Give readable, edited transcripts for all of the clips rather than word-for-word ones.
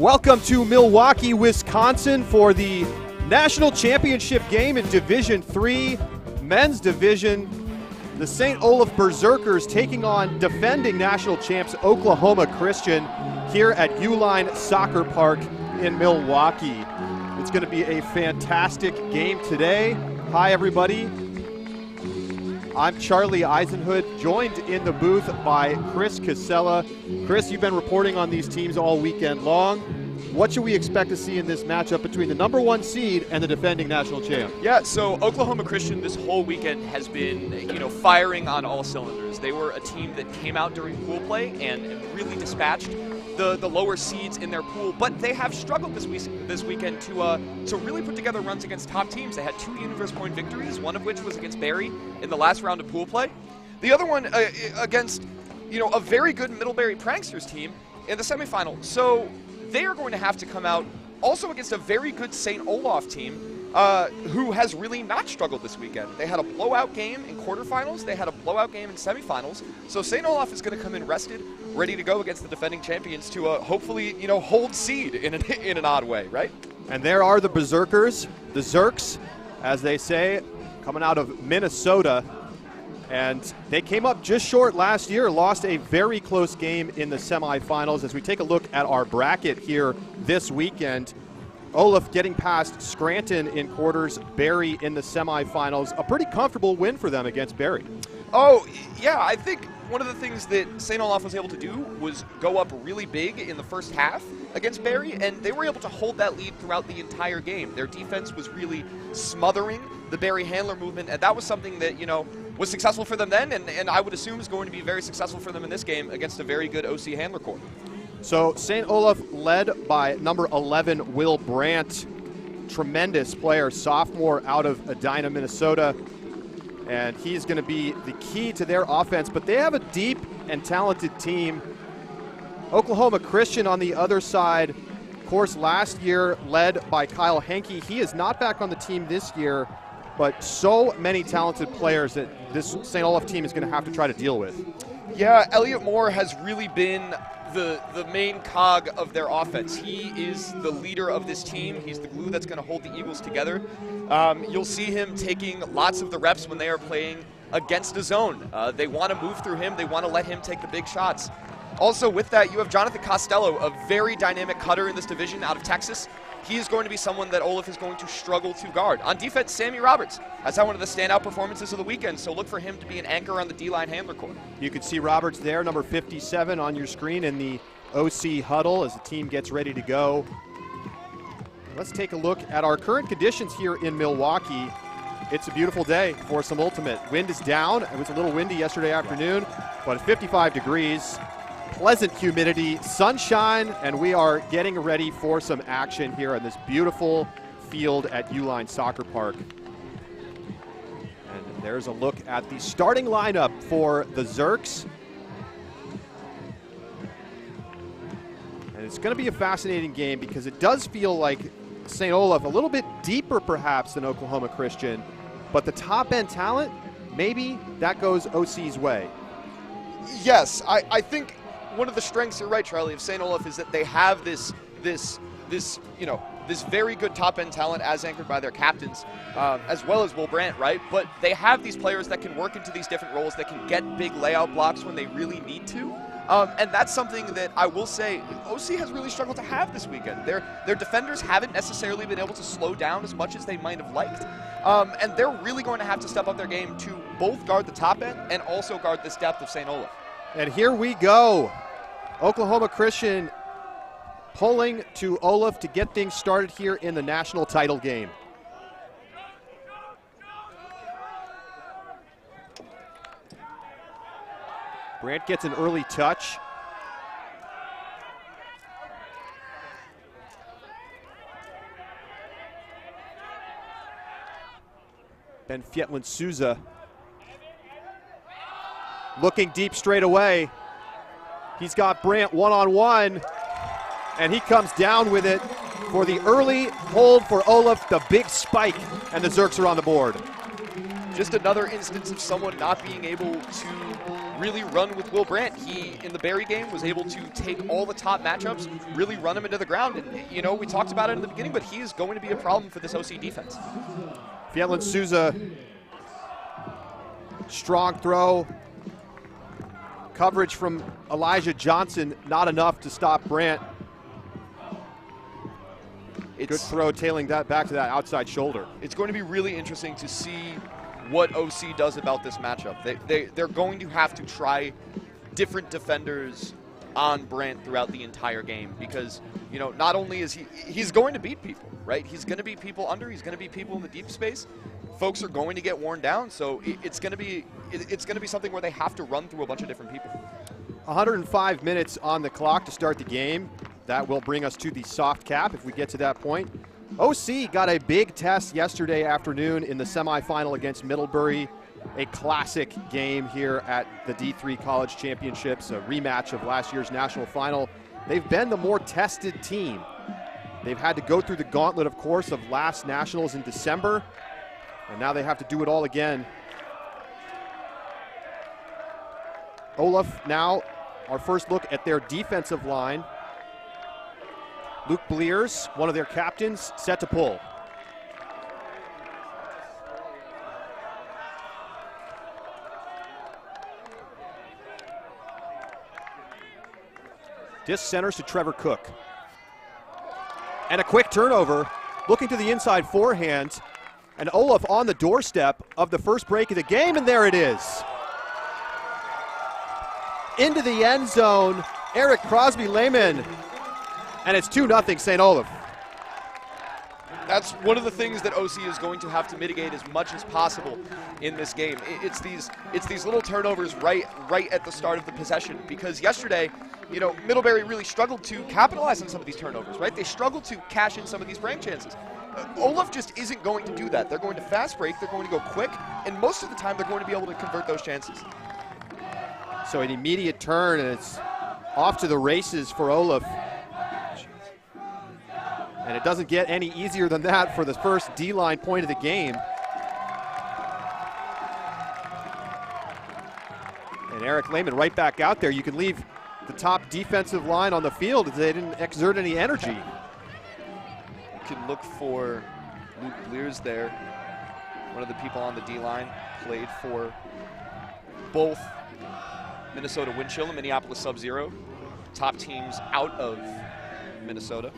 Welcome to Milwaukee, Wisconsin for the National Championship game in Division III, Men's Division. The St. Olaf Berserkers taking on defending national champs Oklahoma Christian here at Uline Soccer Park in Milwaukee. It's going to be a fantastic game today. Hi, everybody. I'm Charlie Eisenhood, joined in the booth by Chris Casella. Chris, you've been reporting on these teams all weekend long. What should we expect to see in this matchup between the #1 seed and the defending national champ? Yeah, so Oklahoma Christian this whole weekend has been, firing on all cylinders. They were a team that came out during pool play and really dispatched the lower seeds in their pool, but they have struggled this weekend to really put together runs against top teams. They had 2 Universe Point victories, one of which was against Barry in the last round of pool play. The other one against, a very good Middlebury Pranksters team in the semifinal. So they are going to have to come out also against a very good St. Olaf team who has really not struggled this weekend. They had a blowout game in quarterfinals. They had a blowout game in semifinals. So St. Olaf is going to come in rested, ready to go against the defending champions to hopefully, hold seed in an odd way, right? And there are the Berserkers, the Zerks, as they say, coming out of Minnesota. And they came up just short last year, lost a very close game in the semifinals. As we take a look at our bracket here this weekend, Olaf getting past Scranton in quarters, Barry in the semifinals. A pretty comfortable win for them against Barry. Oh, yeah, I think one of the things that St. Olaf was able to do was go up really big in the first half against Barry, and they were able to hold that lead throughout the entire game. Their defense was really smothering the Barry handler movement, and that was something that, was successful for them then, and I would assume is going to be very successful for them in this game against a very good OC handler core. So St. Olaf led by number 11, Will Brandt. Tremendous player, sophomore out of Edina, Minnesota. And he's going to be the key to their offense. But they have a deep and talented team. Oklahoma Christian on the other side, of course, last year led by Kyle Henke. He is not back on the team this year, but so many talented players that this St. Olaf team is going to have to try to deal with. Yeah, Elliot Moore has really been the main cog of their offense. He is the leader of this team. He's the glue that's going to hold the Eagles together. You'll see him taking lots of the reps when they are playing against a zone. They want to move through him. They want to let him take the big shots. Also with that, you have Jonathan Costello, a very dynamic cutter in this division out of Texas. He is going to be someone that Olaf is going to struggle to guard. On defense, Sammy Roberts has had one of the standout performances of the weekend, so look for him to be an anchor on the D-line handler core. You can see Roberts there, number 57 on your screen in the OC huddle as the team gets ready to go. Let's take a look at our current conditions here in Milwaukee. It's a beautiful day for some ultimate. Wind is down. It was a little windy yesterday afternoon, but 55 degrees. Pleasant humidity, sunshine, and we are getting ready for some action here on this beautiful field at Uline Soccer Park. And there's a look at the starting lineup for the Zerks. And it's going to be a fascinating game because it does feel like St. Olaf a little bit deeper perhaps than Oklahoma Christian, but the top-end talent, maybe that goes OC's way. Yes, I think one of the strengths, you're right, Charlie, of St. Olaf is that they have this very good top-end talent as anchored by their captains, as well as Will Brandt, right? But they have these players that can work into these different roles, that can get big layout blocks when they really need to. And that's something that I will say OC has really struggled to have this weekend. Their defenders haven't necessarily been able to slow down as much as they might have liked. And they're really going to have to step up their game to both guard the top end and also guard this depth of St. Olaf. And here we go. Oklahoma Christian pulling to Olaf to get things started here in the national title game. Brandt gets an early touch. Ben Fietlin Souza looking deep straight away. He's got Brandt one-on-one, and he comes down with it for the early hold for Olaf, the big spike, and the Zerks are on the board. Just another instance of someone not being able to really run with Will Brandt. He, in the Barry game, was able to take all the top matchups, really run them into the ground. And, you know, we talked about it in the beginning, but he is going to be a problem for this OC defense. Fietland Souza, strong throw. Coverage from Elijah Johnson, not enough to stop Brandt. Good throw, tailing that back to that outside shoulder. It's going to be really interesting to see what OC does about this matchup. They're going to have to try different defenders on Brandt throughout the entire game because, you know, not only is he's going to beat people, right? He's going to beat people under, he's going to beat people in the deep space. Folks are going to get worn down, so it's going to be something where they have to run through a bunch of different people. 105 minutes on the clock to start the game. That will bring us to the soft cap if we get to that point. OC got a big test yesterday afternoon in the semifinal against Middlebury. A classic game here at the D3 College Championships, a rematch of last year's national final. They've been the more tested team. They've had to go through the gauntlet, of course, of last nationals in December, and now they have to do it all again. Olaf now, our first look at their defensive line. Luke Bleers, one of their captains, set to pull. Disc centers to Trevor Cook. And a quick turnover, looking to the inside forehand. And Olaf on the doorstep of the first break of the game, and there it is. Into the end zone, Eric Crosby-Lehman. And it's 2-0 St. Olaf. That's one of the things that OC is going to have to mitigate as much as possible in this game. It's these little turnovers right at the start of the possession, because yesterday, you know, Middlebury really struggled to capitalize on some of these turnovers, right? They struggled to cash in some of these break chances. Olaf just isn't going to do that. They're going to fast break, they're going to go quick, and most of the time they're going to be able to convert those chances. So an immediate turn, and it's off to the races for Olaf. And it doesn't get any easier than that for the first D-line point of the game. And Eric Lehman right back out there. You can leave the top defensive line on the field if they didn't exert any energy. You can look for Luke Bleers there. One of the people on the D-line, played for both Minnesota Windchill and Minneapolis Sub-Zero, top teams out of Minnesota.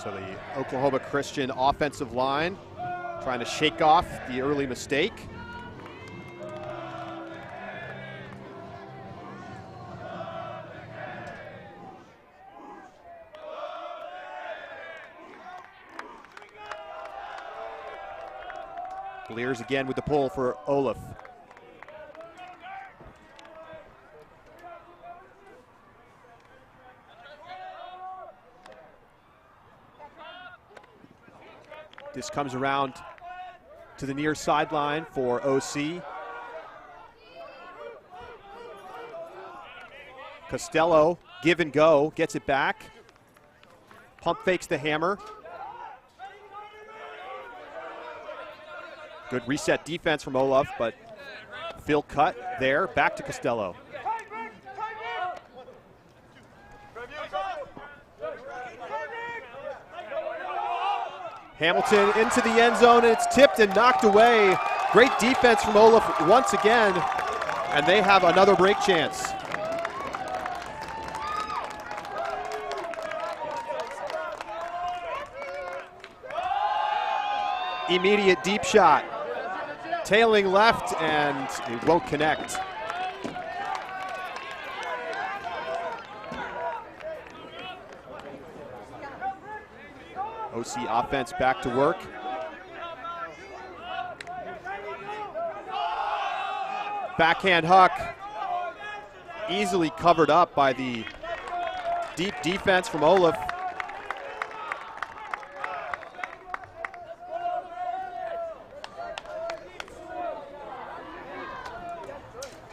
So the Oklahoma Christian offensive line trying to shake off the early mistake. Bleers again with the pull for Olaf. This comes around to the near sideline for OC. Costello, give and go, gets it back. Pump fakes the hammer. Good reset defense from Olaf, but Phil cut there, back to Costello. Hamilton into the end zone, and it's tipped and knocked away. Great defense from Olaf once again, and they have another break chance. Immediate deep shot. Tailing left, and it won't connect. OC offense back to work. Backhand huck. Easily covered up by the deep defense from Olaf.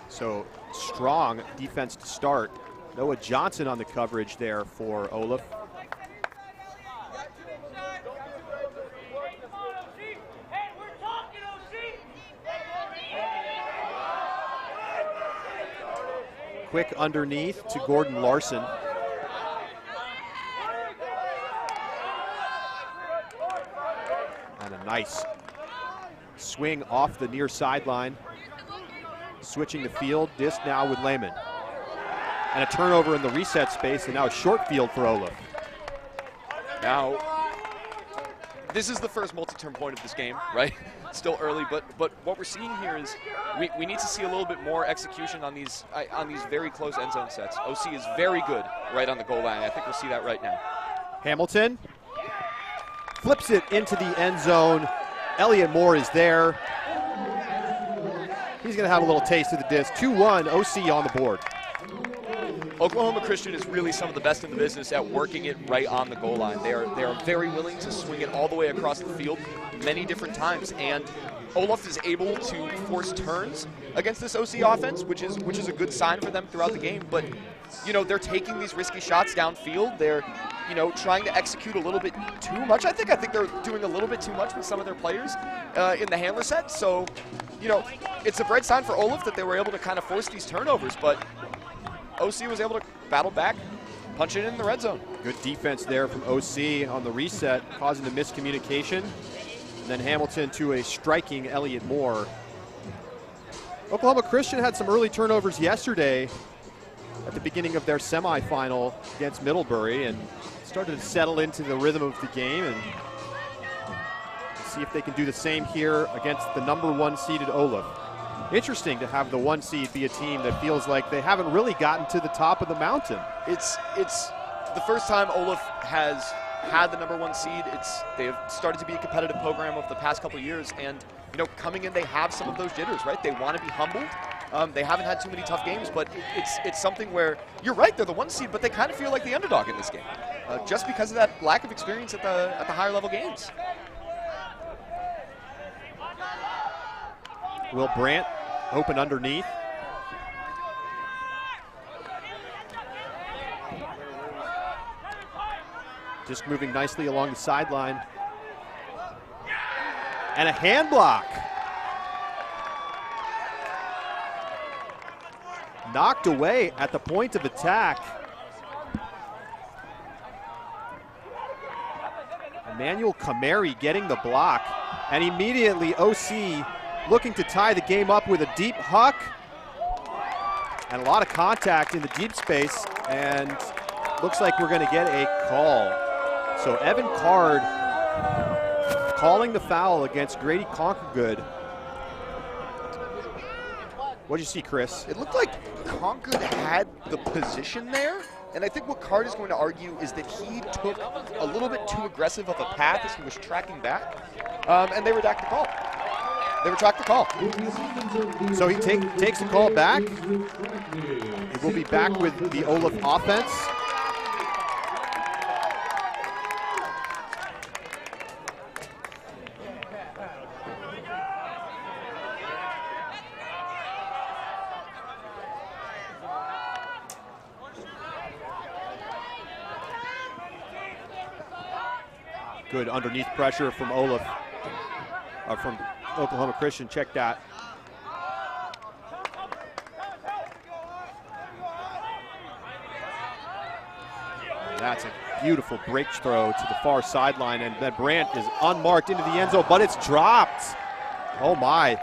So strong defense to start. Noah Johnson on the coverage there for Olaf. quick underneath to Gordon Larson. And a nice swing off the near sideline. Switching the field, disc now with Lehman. And a turnover in the reset space, and now a short field for Olaf. Now, this is the first multi-turn point of this game, right? Still early, but what we're seeing here is we need to see a little bit more execution on these very close end zone sets. OC is very good right on the goal line. I think we'll see that right now. Hamilton flips it into the end zone. Elliott Moore is there. He's going to have a little taste of the disc. 2-1, OC on the board. Oklahoma Christian is really some of the best in the business at working it right on the goal line. They are very willing to swing it all the way across the field many different times, and Olaf is able to force turns against this OC offense, which is a good sign for them throughout the game. But they're taking these risky shots downfield. They're trying to execute a little bit too much. I think they're doing a little bit too much with some of their players in the handler set. So it's a bright sign for Olaf that they were able to kind of force these turnovers, but OC was able to battle back, punch it in the red zone. Good defense there from OC on the reset, causing the miscommunication. And then Hamilton to a striking Elliott Moore. Oklahoma Christian had some early turnovers yesterday at the beginning of their semifinal against Middlebury, and started to settle into the rhythm of the game, and see if they can do the same here against the #1 seeded Olaf. Interesting to have the 1 seed be a team that feels like they haven't really gotten to the top of the mountain. It's the first time Olaf has had the #1 seed. They've started to be a competitive program over the past couple of years, and coming in, they have some of those jitters, right? They want to be humbled. They haven't had too many tough games, but it's something where you're right, they're the 1 seed, but they kind of feel like the underdog in this game, just because of that lack of experience at the higher level games. Will Brandt open underneath. Just moving nicely along the sideline. And a hand block. Knocked away at the point of attack. Emmanuel Kamari getting the block. And immediately OC looking to tie the game up with a deep huck. And a lot of contact in the deep space. And looks like we're going to get a call. So Evan Card calling the foul against Grady Conkergood. What did you see, Chris? It looked like Concord had the position there, and I think what Card is going to argue is that he took a little bit too aggressive of a path as he was tracking back, and they redact the call. They retract the call. So he takes the call back. He will be back with the Olaf offense. Good underneath pressure from Olaf, from Oklahoma Christian. Check that. And that's a beautiful break throw to the far sideline, and then Brandt is unmarked into the end zone, but it's dropped. Oh my.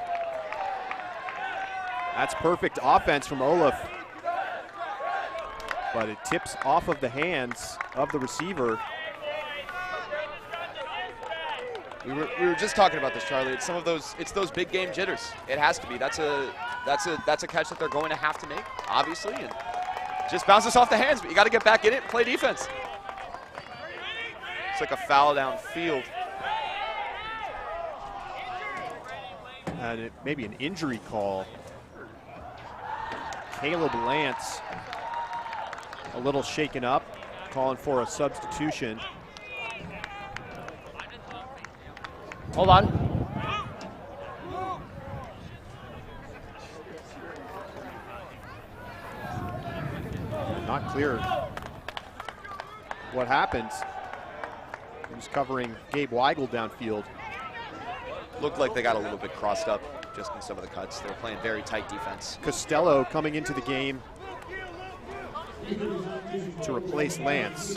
That's perfect offense from Olaf. But it tips off of the hands of the receiver. We were just talking about this, Charlie. It's it's those big game jitters. It has to be. That's a catch that they're going to have to make, obviously, and just bounces off the hands. But you got to get back in it and play defense. It's like a foul downfield. And maybe an injury call. Caleb Lance, a little shaken up, calling for a substitution. Hold on. Not clear what happens. He was covering Gabe Weigel downfield. Looked like they got a little bit crossed up just in some of the cuts. They were playing very tight defense. Costello coming into the game to replace Lance.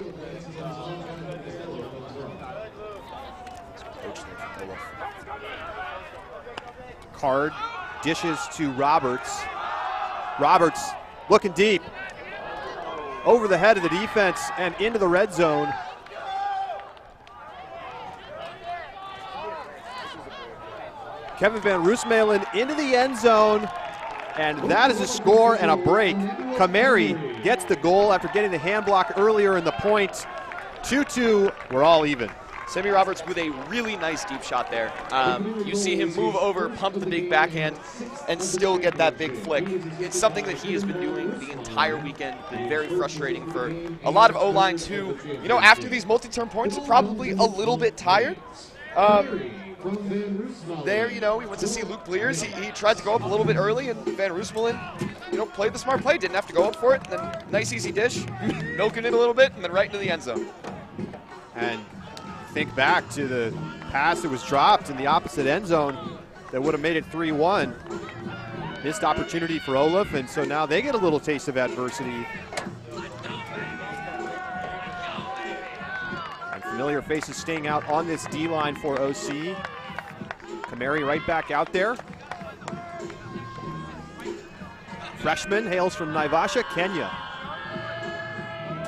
Card dishes to Roberts. Roberts looking deep. Over the head of the defense and into the red zone. Kevin Van Roosmalen into the end zone, and that is a score and a break. Kamari gets the goal after getting the hand block earlier in the point. 2-2, we're all even. Sammy Roberts with a really nice deep shot there. You see him move over, pump the big backhand, and still get that big flick. It's something that he has been doing the entire weekend. Been very frustrating for a lot of O-lines who, you know, after these multi-term points are probably a little bit tired. There, you know, he went to see Luke Bleers. He tried to go up a little bit early, and Van Roosmalen, you know, played the smart play. Didn't have to go up for it. Then nice easy dish, milking it a little bit, and then right into the end zone. And think back to the pass that was dropped in the opposite end zone that would have made it 3-1. Missed opportunity for Olaf, and so now they get a little taste of adversity. And familiar faces staying out on this D-line for OC. Kamari right back out there. Freshman, hails from Naivasha, Kenya.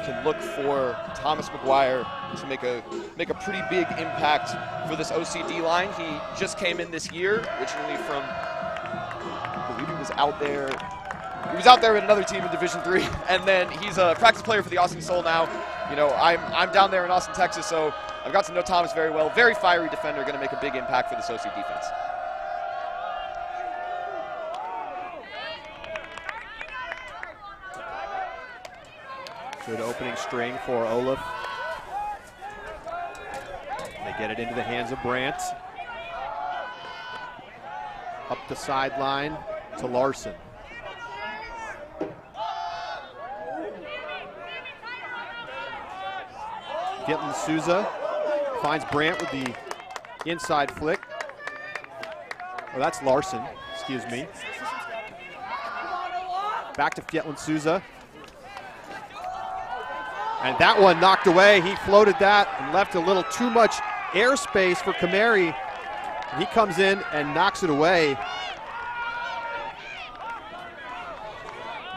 Can look for Thomas McGuire to make a pretty big impact for this OCD line. He just came in this year, originally from, I believe he was out there. He was out there with another team in Division III, and then he's a practice player for the Austin Soul now. You know, I'm down there in Austin, Texas, so I've got to know Thomas very well. Very fiery defender, going to make a big impact for this OC defense. Good opening string for Olaf. They get it into the hands of Brandt. Up the sideline to Larson. Gitlin Souza finds Brandt with the inside flick. Oh, that's Larson, excuse me. Back to Fjetlin Souza. And that one knocked away. He floated that and left a little too much airspace for Kamari. And he comes in and knocks it away.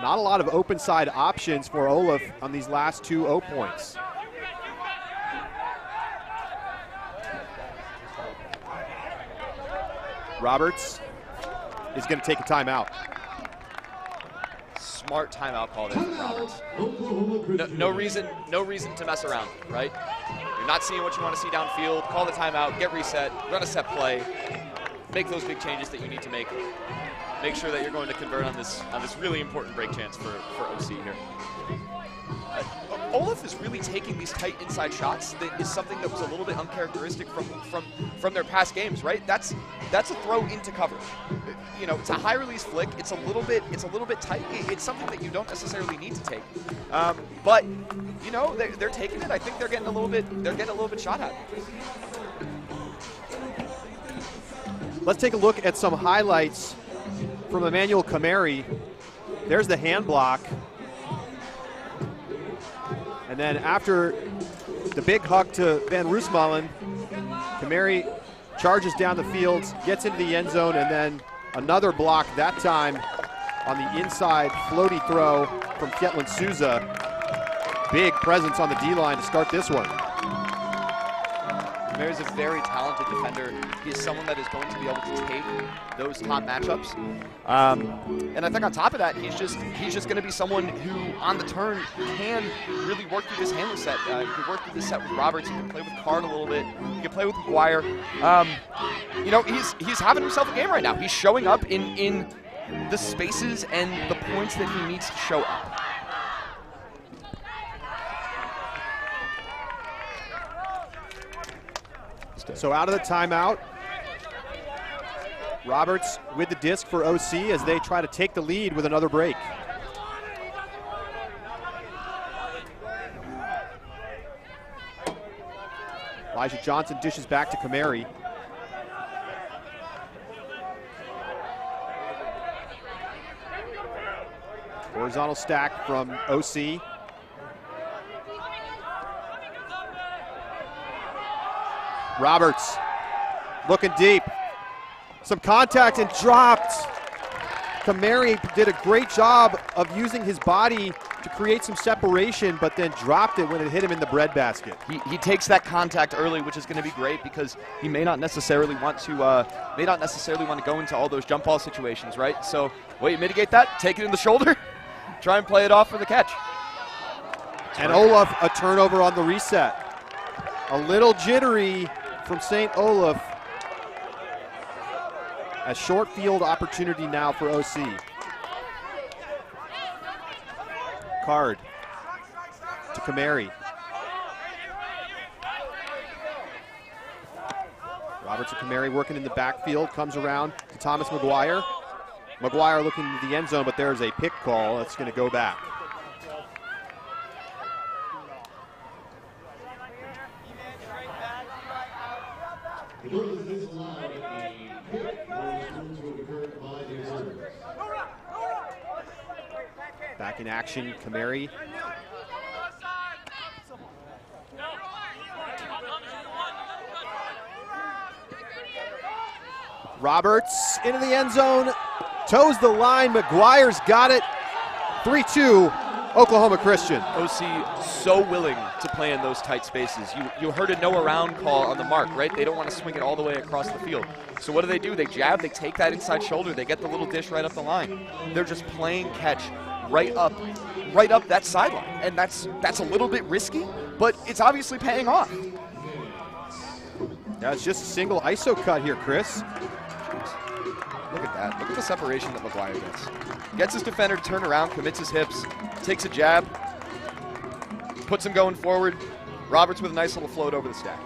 Not a lot of open side options for Olaf on these last 2 0 points. Roberts is going to take a timeout. Smart timeout call there from Roberts. No reason to mess around, right? You're not seeing what you want to see downfield. Call the timeout, get reset, run a set play, make those big changes that you need to make. Make sure that you're going to convert on this really important break chance for OC here. Olaf is really taking these tight inside shots. That is something that was a little bit uncharacteristic from their past games, right? That's a throw into coverage. You know, it's a high release flick. It's a little bit tight. It's something that you don't necessarily need to take. But you know, they're taking it. I think they're getting a little bit shot at. Let's take a look at some highlights from Emmanuel Kamari. There's the hand block. And then after the big hug to Van Roosmalen, Kamari charges down the field, gets into the end zone, and then another block, that time on the inside floaty throw from Fjetlin Souza. Big presence on the D-line to start this one. Kamari's a very talented defender. He's someone that is going to be able to take those top matchups. And I think on top of that, he's just going to be someone who, on the turn, can really work through this handler set. He can work through this set with Roberts. He can play with Card a little bit. He can play with McGuire. You know, he's having himself a game right now. He's showing up in the spaces and the points that he needs to show up. So out of the timeout, Roberts with the disc for OC as they try to take the lead with another break. Elijah Johnson dishes back to Kamari. Horizontal stack from OC. Roberts looking deep. Some contact and dropped. Kamari did a great job of using his body to create some separation, but then dropped it when it hit him in the breadbasket. He takes that contact early, which is going to be great because he may not necessarily want to go into all those jump ball situations, right? So, way you mitigate that, take it in the shoulder, try and play it off for the catch. And Olaf, a turnover on the reset. A little jittery from St. Olaf. A short field opportunity now for OC. Card to Kamari. Roberts and Kamari working in the backfield, comes around to Thomas McGuire. McGuire looking into the end zone, but there's a pick call that's going to go back. Back in action, Kamari. Roberts into the end zone, toes the line. McGuire's got it. 3-2, Oklahoma Christian. OC so willing to play in those tight spaces. You heard a no around call on the mark, right? They don't want to swing it all the way across the field. So what do? They jab, they take that inside shoulder, they get the little dish right up the line. They're just playing catch right up that sideline. And that's a little bit risky, but it's obviously paying off. Yeah, it's just a single ISO cut here, Chris. Look at that. Look at the separation that McGuire gets. Gets his defender to turn around, commits his hips, takes a jab, puts him going forward. Roberts with a nice little float over the stack.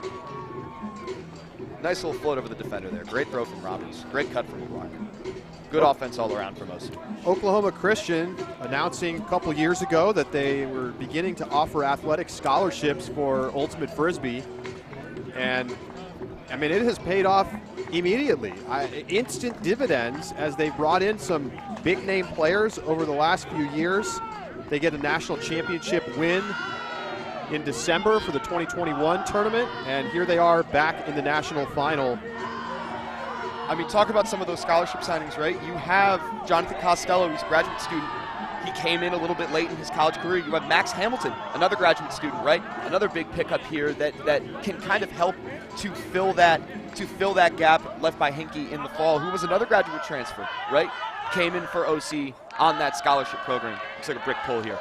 Nice little float over the defender there. Great throw from Roberts. Great cut from McGuire. Good offense all around for most. Oklahoma Christian announcing a couple years ago that they were beginning to offer athletic scholarships for Ultimate Frisbee. And, I mean, it has paid off immediately. Instant dividends as they brought in some big-name players over the last few years. They get a national championship win in December for the 2021 tournament, and here they are back in the national final. I mean, talk about some of those scholarship signings, right? You have Jonathan Costello, who's a graduate student. He came in a little bit late in his college career. You have Max Hamilton, another graduate student, right? Another big pickup here that can kind of help to fill that gap left by Hinkie in the fall, who was another graduate transfer, right? Came in for OC on that scholarship program. Looks like a brick pull here.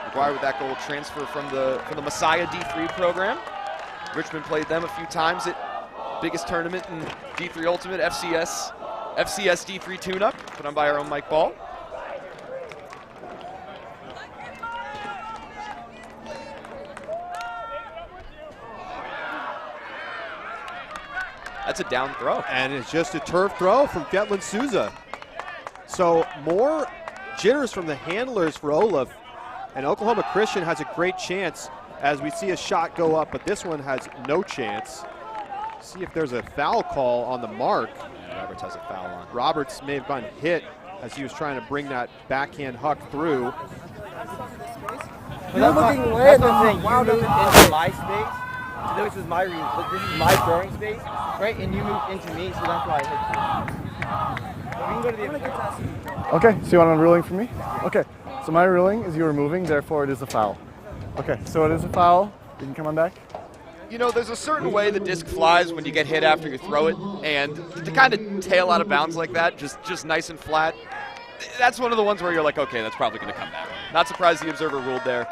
McGuire with that goal transfer from the Messiah D3 program. Richmond played them a few times at biggest tournament in D3 Ultimate, FCS D3 tune-up, put on by our own Mike Ball. That's a down throw. And it's just a turf throw from Ketlin Souza. So more jitters from the handlers for Olaf. And Oklahoma Christian has a great chance as we see a shot go up, but this one has no chance. See if there's a foul call on the mark. Roberts has a foul on. Roberts may have gotten hit as he was trying to bring that backhand huck through. You're looking way into my space. So this is my reason. This is my throwing space, right? And you moved into me, so that's why I hit you. We can go to the other. Okay, so you want a ruling from me? Okay, so my ruling is you were moving, therefore it is a foul. Okay, so it is a foul. You can come on back. You know, there's a certain way the disc flies when you get hit after you throw it, and to kind of tail out of bounds like that, just nice and flat, that's one of the ones where you're like, okay, that's probably going to come back. Not surprised the observer ruled there.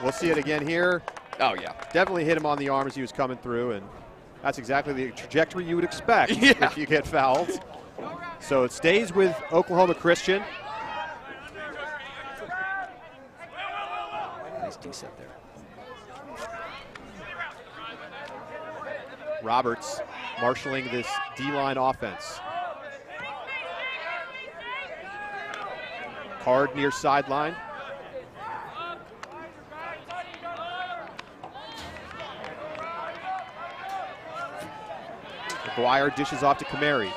We'll see it again here. Oh, yeah. Definitely hit him on the arm as he was coming through, and that's exactly the trajectory you would expect if you get fouled. So it stays with Oklahoma Christian. Nice D-set there. Roberts marshaling this D-line offense. Card near sideline. McGuire dishes off to Kamari.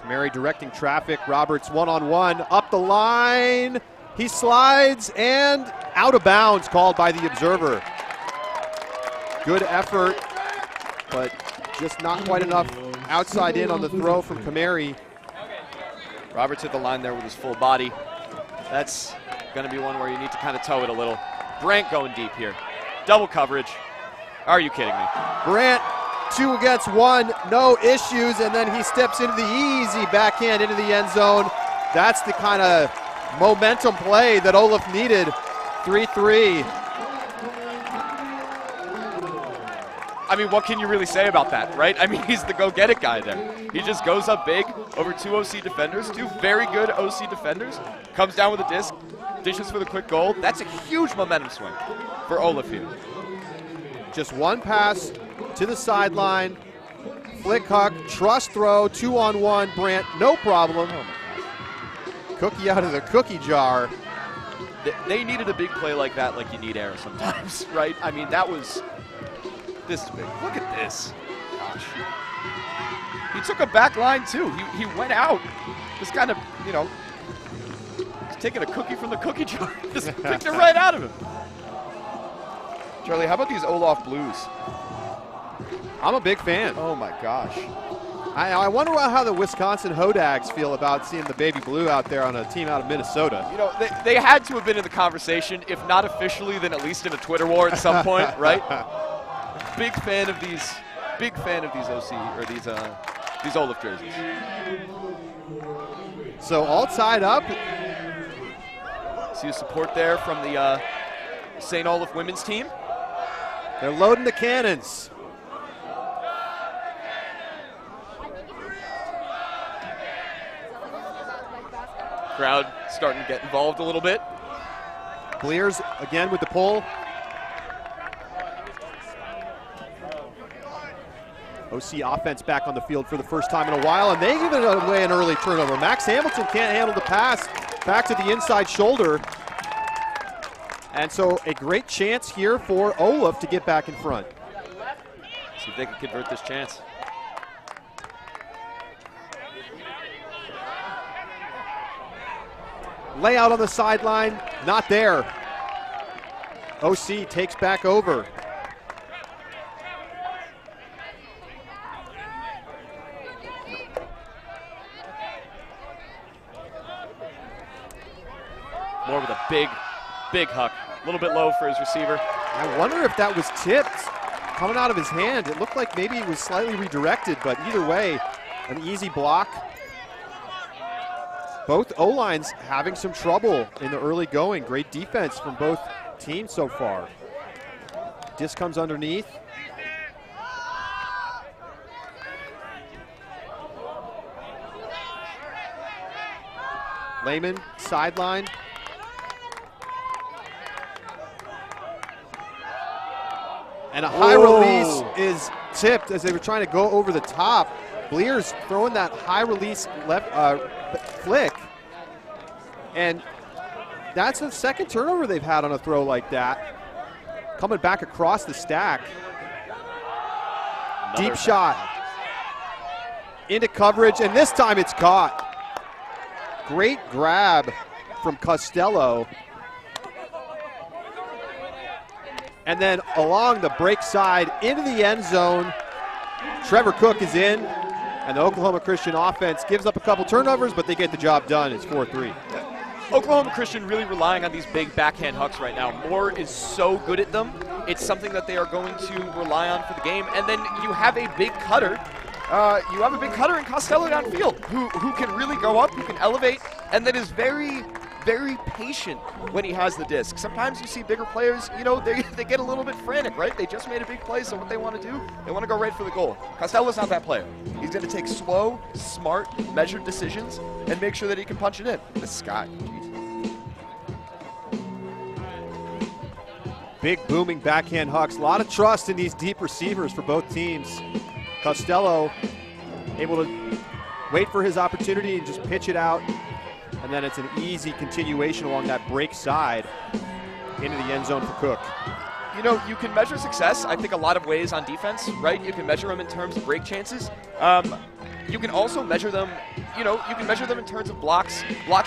Kamari directing traffic. Roberts one-on-one up the line. He slides and out of bounds, called by the observer. Good effort, but just not quite enough outside in on the throw from Kamari. Roberts hit the line there with his full body. That's going to be one where you need to kind of toe it a little. Brant going deep here. Double coverage. Are you kidding me? Brant, 2 against 1, no issues, and then he steps into the easy backhand into the end zone. That's the kind of momentum play that Olaf needed. 3-3. I mean, what can you really say about that, right? I mean, he's the go-get-it guy there. He just goes up big over 2 OC defenders, 2 very good OC defenders, comes down with a disc, dishes for the quick goal. That's a huge momentum swing for Olaf here. Just 1 pass to the sideline. Flick huck, trust throw, 2-on-1. Brant, no problem. Cookie out of the cookie jar. They needed a big play like that, like you need air sometimes, right? I mean, this is big. Look at this. Gosh. He took a back line, too. He went out. Just kind of, just taking a cookie from the cookie jar. Just picked it right out of him. Charlie, how about these Olaf Blues? I'm a big fan. Oh, my gosh. I wonder how the Wisconsin Hodags feel about seeing the baby blue out there on a team out of Minnesota. They had to have been in the conversation, if not officially, then at least in a Twitter war at some point, right? Big fan of these OC or these Olaf jerseys. So all tied up. See a support there from the St. Olaf women's team. They're loading the cannons. Crowd starting to get involved a little bit. Bleers again with the pull. OC offense back on the field for the first time in a while, and they give it away an early turnover. Max Hamilton can't handle the pass back to the inside shoulder. And so a great chance here for Olaf to get back in front. See if they can convert this chance. Layout on the sideline, not there. OC takes back over. Moore with a big huck. A little bit low for his receiver. I wonder if that was tipped coming out of his hand. It looked like maybe it was slightly redirected, but either way, an easy block. Both O-lines having some trouble in the early going. Great defense from both teams so far. Disc comes underneath. Lehman, sideline. And a high release is tipped as they were trying to go over the top. Bleers throwing that high release left flick. And that's the second turnover they've had on a throw like that. Coming back across the stack. Deep shot. Into coverage, and this time it's caught. Great grab from Costello. And then along the break side into the end zone. Trevor Cook is in, and the Oklahoma Christian offense gives up a couple turnovers, but they get the job done. It's 4-3. Oklahoma Christian really relying on these big backhand hucks right now. Moore is so good at them. It's something that they are going to rely on for the game. And then you have a big cutter. You have a big cutter in Costello downfield who can really go up, who can elevate, and that is very, very patient when he has the disc. Sometimes you see bigger players, they get a little bit frantic, right? They just made a big play, so what they want to do, they want to go right for the goal. Costello's not that player. He's going to take slow, smart, measured decisions and make sure that he can punch it in. This guy, geez. Big booming backhand hucks. A lot of trust in these deep receivers for both teams. Costello able to wait for his opportunity and just pitch it out. And then it's an easy continuation along that break side into the end zone for Cook. You can measure success, I think, a lot of ways on defense, right? You can measure them in terms of break chances. You can also measure them, you can measure them in terms of blocks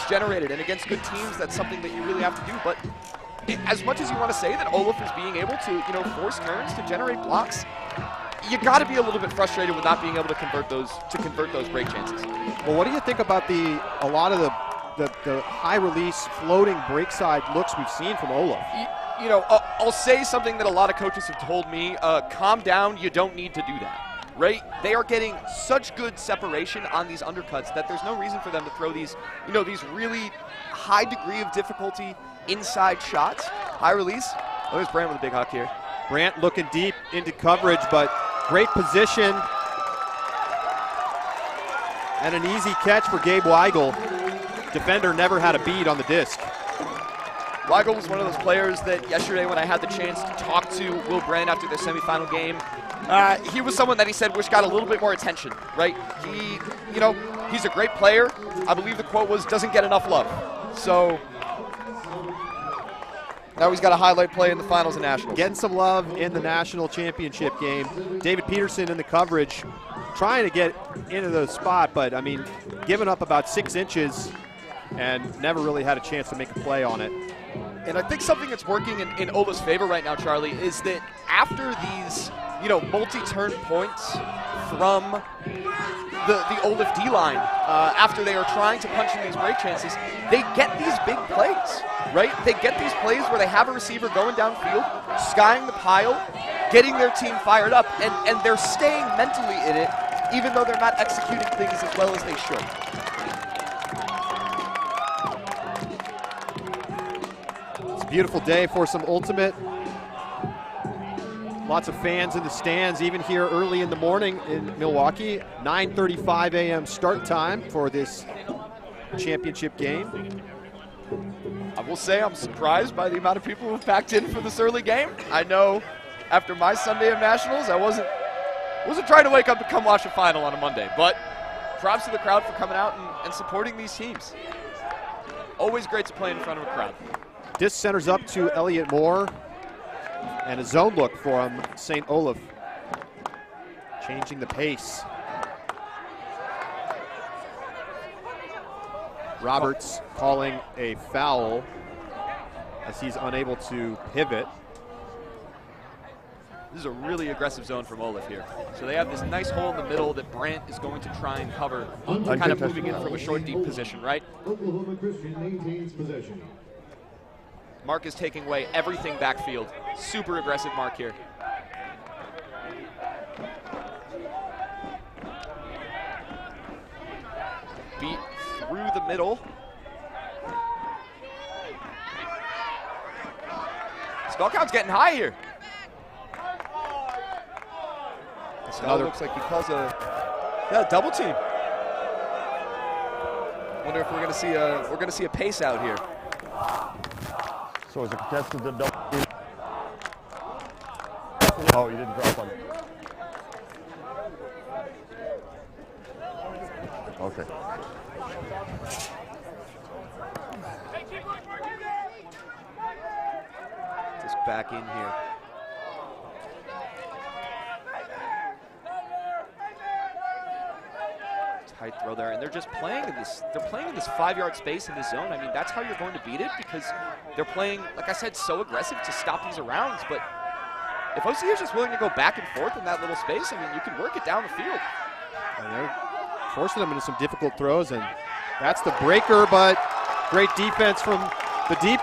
generated. And against good teams, that's something that you really have to do. But as much as you want to say that Olaf is being able to, force turns to generate blocks, you got to be a little bit frustrated with not being able to convert those break chances. Well, what do you think about a lot of the high release floating break side looks we've seen from Olaf? I'll say something that a lot of coaches have told me, calm down, you don't need to do that, right? They are getting such good separation on these undercuts that there's no reason for them to throw these, these really high degree of difficulty inside shots. High release. Oh, there's Brant with a big huck here. Brant looking deep into coverage, but great position. And an easy catch for Gabe Weigel. Defender never had a bead on the disc. Weigel was one of those players that yesterday when I had the chance to talk to Will Brand after their semifinal game, he was someone that he said wish got a little bit more attention, right? He's a great player. I believe the quote was, doesn't get enough love. So now he's got a highlight play in the finals of nationals. Getting some love in the national championship game. David Peterson in the coverage, trying to get into the spot, but I mean, giving up about 6 inches and never really had a chance to make a play on it. And I think something that's working in Olaf's favor right now, Charlie, is that after these, multi-turn points from the Olaf D-line, after they are trying to punch in these break chances, they get these big plays, right? They get these plays where they have a receiver going downfield, skying the pile, getting their team fired up, and they're staying mentally in it, even though they're not executing things as well as they should. Beautiful day for some ultimate. Lots of fans in the stands, even here early in the morning in Milwaukee. 9:35 a.m. start time for this championship game. I will say I'm surprised by the amount of people who packed in for this early game. I know after my Sunday of nationals, I wasn't trying to wake up to come watch a final on a Monday, but props to the crowd for coming out and supporting these teams. Always great to play in front of a crowd. Disc centers up to Elliott Moore, and a zone look for him, St. Olaf. Changing the pace. Roberts calling a foul as he's unable to pivot. This is a really aggressive zone from Olaf here. So they have this nice hole in the middle that Brant is going to try and cover, kind of moving in from a short, deep position, right? Oklahoma Christian maintains possession. Mark is taking away everything backfield. Super aggressive Mark here. Beat through the middle. Spell count's getting high here. Spell looks like he calls a double team. Wonder if we're gonna see a pace out here. So is it contested the double? Oh, you didn't drop on it. Okay. Just back in here. Tight throw there, and they're just playing in this. They're playing in this 5-yard space in this zone. I mean, that's how you're going to beat it, because they're playing, like I said, so aggressive to stop these rounds. But if OC is just willing to go back and forth in that little space, I mean, you can work it down the field. And they're forcing them into some difficult throws, and that's the breaker. But great defense from the deep.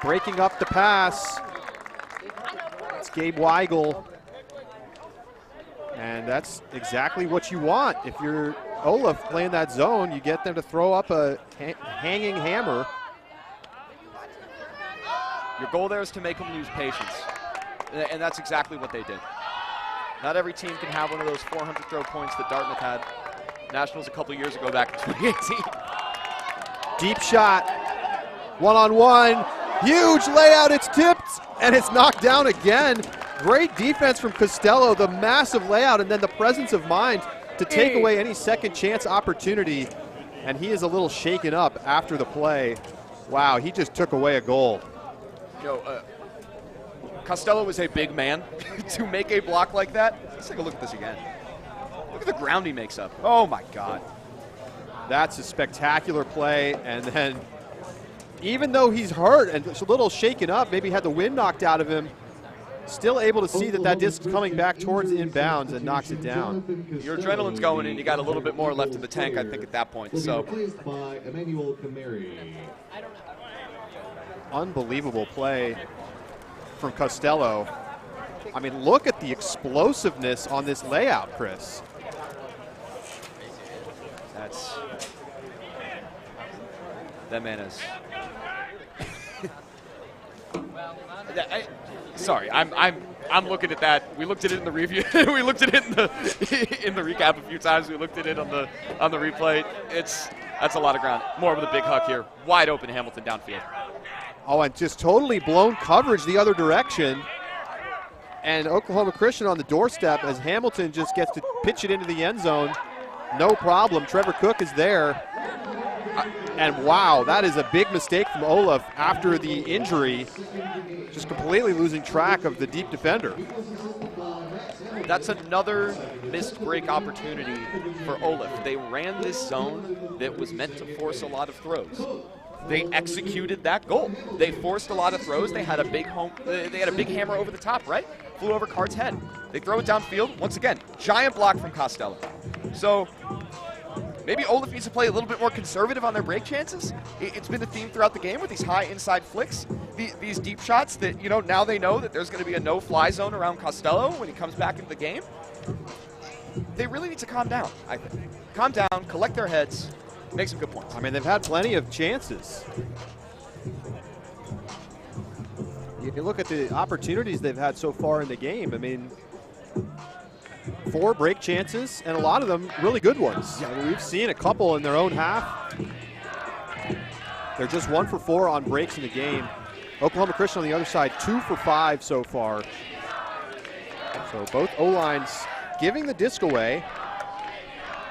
Breaking up the pass. It's Gabe Weigel. And that's exactly what you want. If you're Olaf playing that zone, you get them to throw up a hanging hammer. Your goal there is to make them lose patience. And that's exactly what they did. Not every team can have one of those 400 throw points that Dartmouth had. Nationals a couple years ago back in 2018. Deep shot. One-on-one. Huge layout. It's tipped, and it's knocked down again. Great defense from Costello, the massive layout, and then the presence of mind to take away any second chance opportunity. And he is a little shaken up after the play. Wow, he just took away a goal. Costello is a big man to make a block like that. Let's take a look at this again. Look at the ground he makes up. Oh my God. That's a spectacular play, and then even though he's hurt and a little shaken up, maybe had the wind knocked out of him, still able to see that disc is coming back towards inbounds and knocks it down. Your adrenaline's going and you got a little bit more left in the tank, I think, at that point. So, unbelievable play from Costello. I mean, look at the explosiveness on this layout, Chris. That man is. Sorry, I'm looking at that. We looked at it in the review. We looked at it in the recap a few times. We looked at it on the replay. That's a lot of ground. More with a big huck here. Wide open Hamilton downfield. Oh, and just totally blown coverage the other direction. And Oklahoma Christian on the doorstep as Hamilton just gets to pitch it into the end zone. No problem. Trevor Cook is there. And wow, that is a big mistake from Olaf after the injury. Just completely losing track of the deep defender. That's another missed break opportunity for Olaf. They ran this zone that was meant to force a lot of throws. They executed that goal. They forced a lot of throws. They had a big hammer over the top, right? Flew over Card's head. They throw it downfield. Once again, giant block from Costello. So maybe Olaf needs to play a little bit more conservative on their break chances. It's been a theme throughout the game with these high inside flicks, these deep shots that, you know, now they know that there's going to be a no-fly zone around Costello when he comes back into the game. They really need to calm down, I think. Calm down, collect their heads, make some good points. I mean, they've had plenty of chances. You look at the opportunities they've had so far in the game. I mean, 4 break chances, and a lot of them really good ones. I mean, we've seen a couple in their own half. They're just 1 for 4 on breaks in the game. Oklahoma Christian on the other side, 2 for 5 so far. So both O-lines giving the disc away.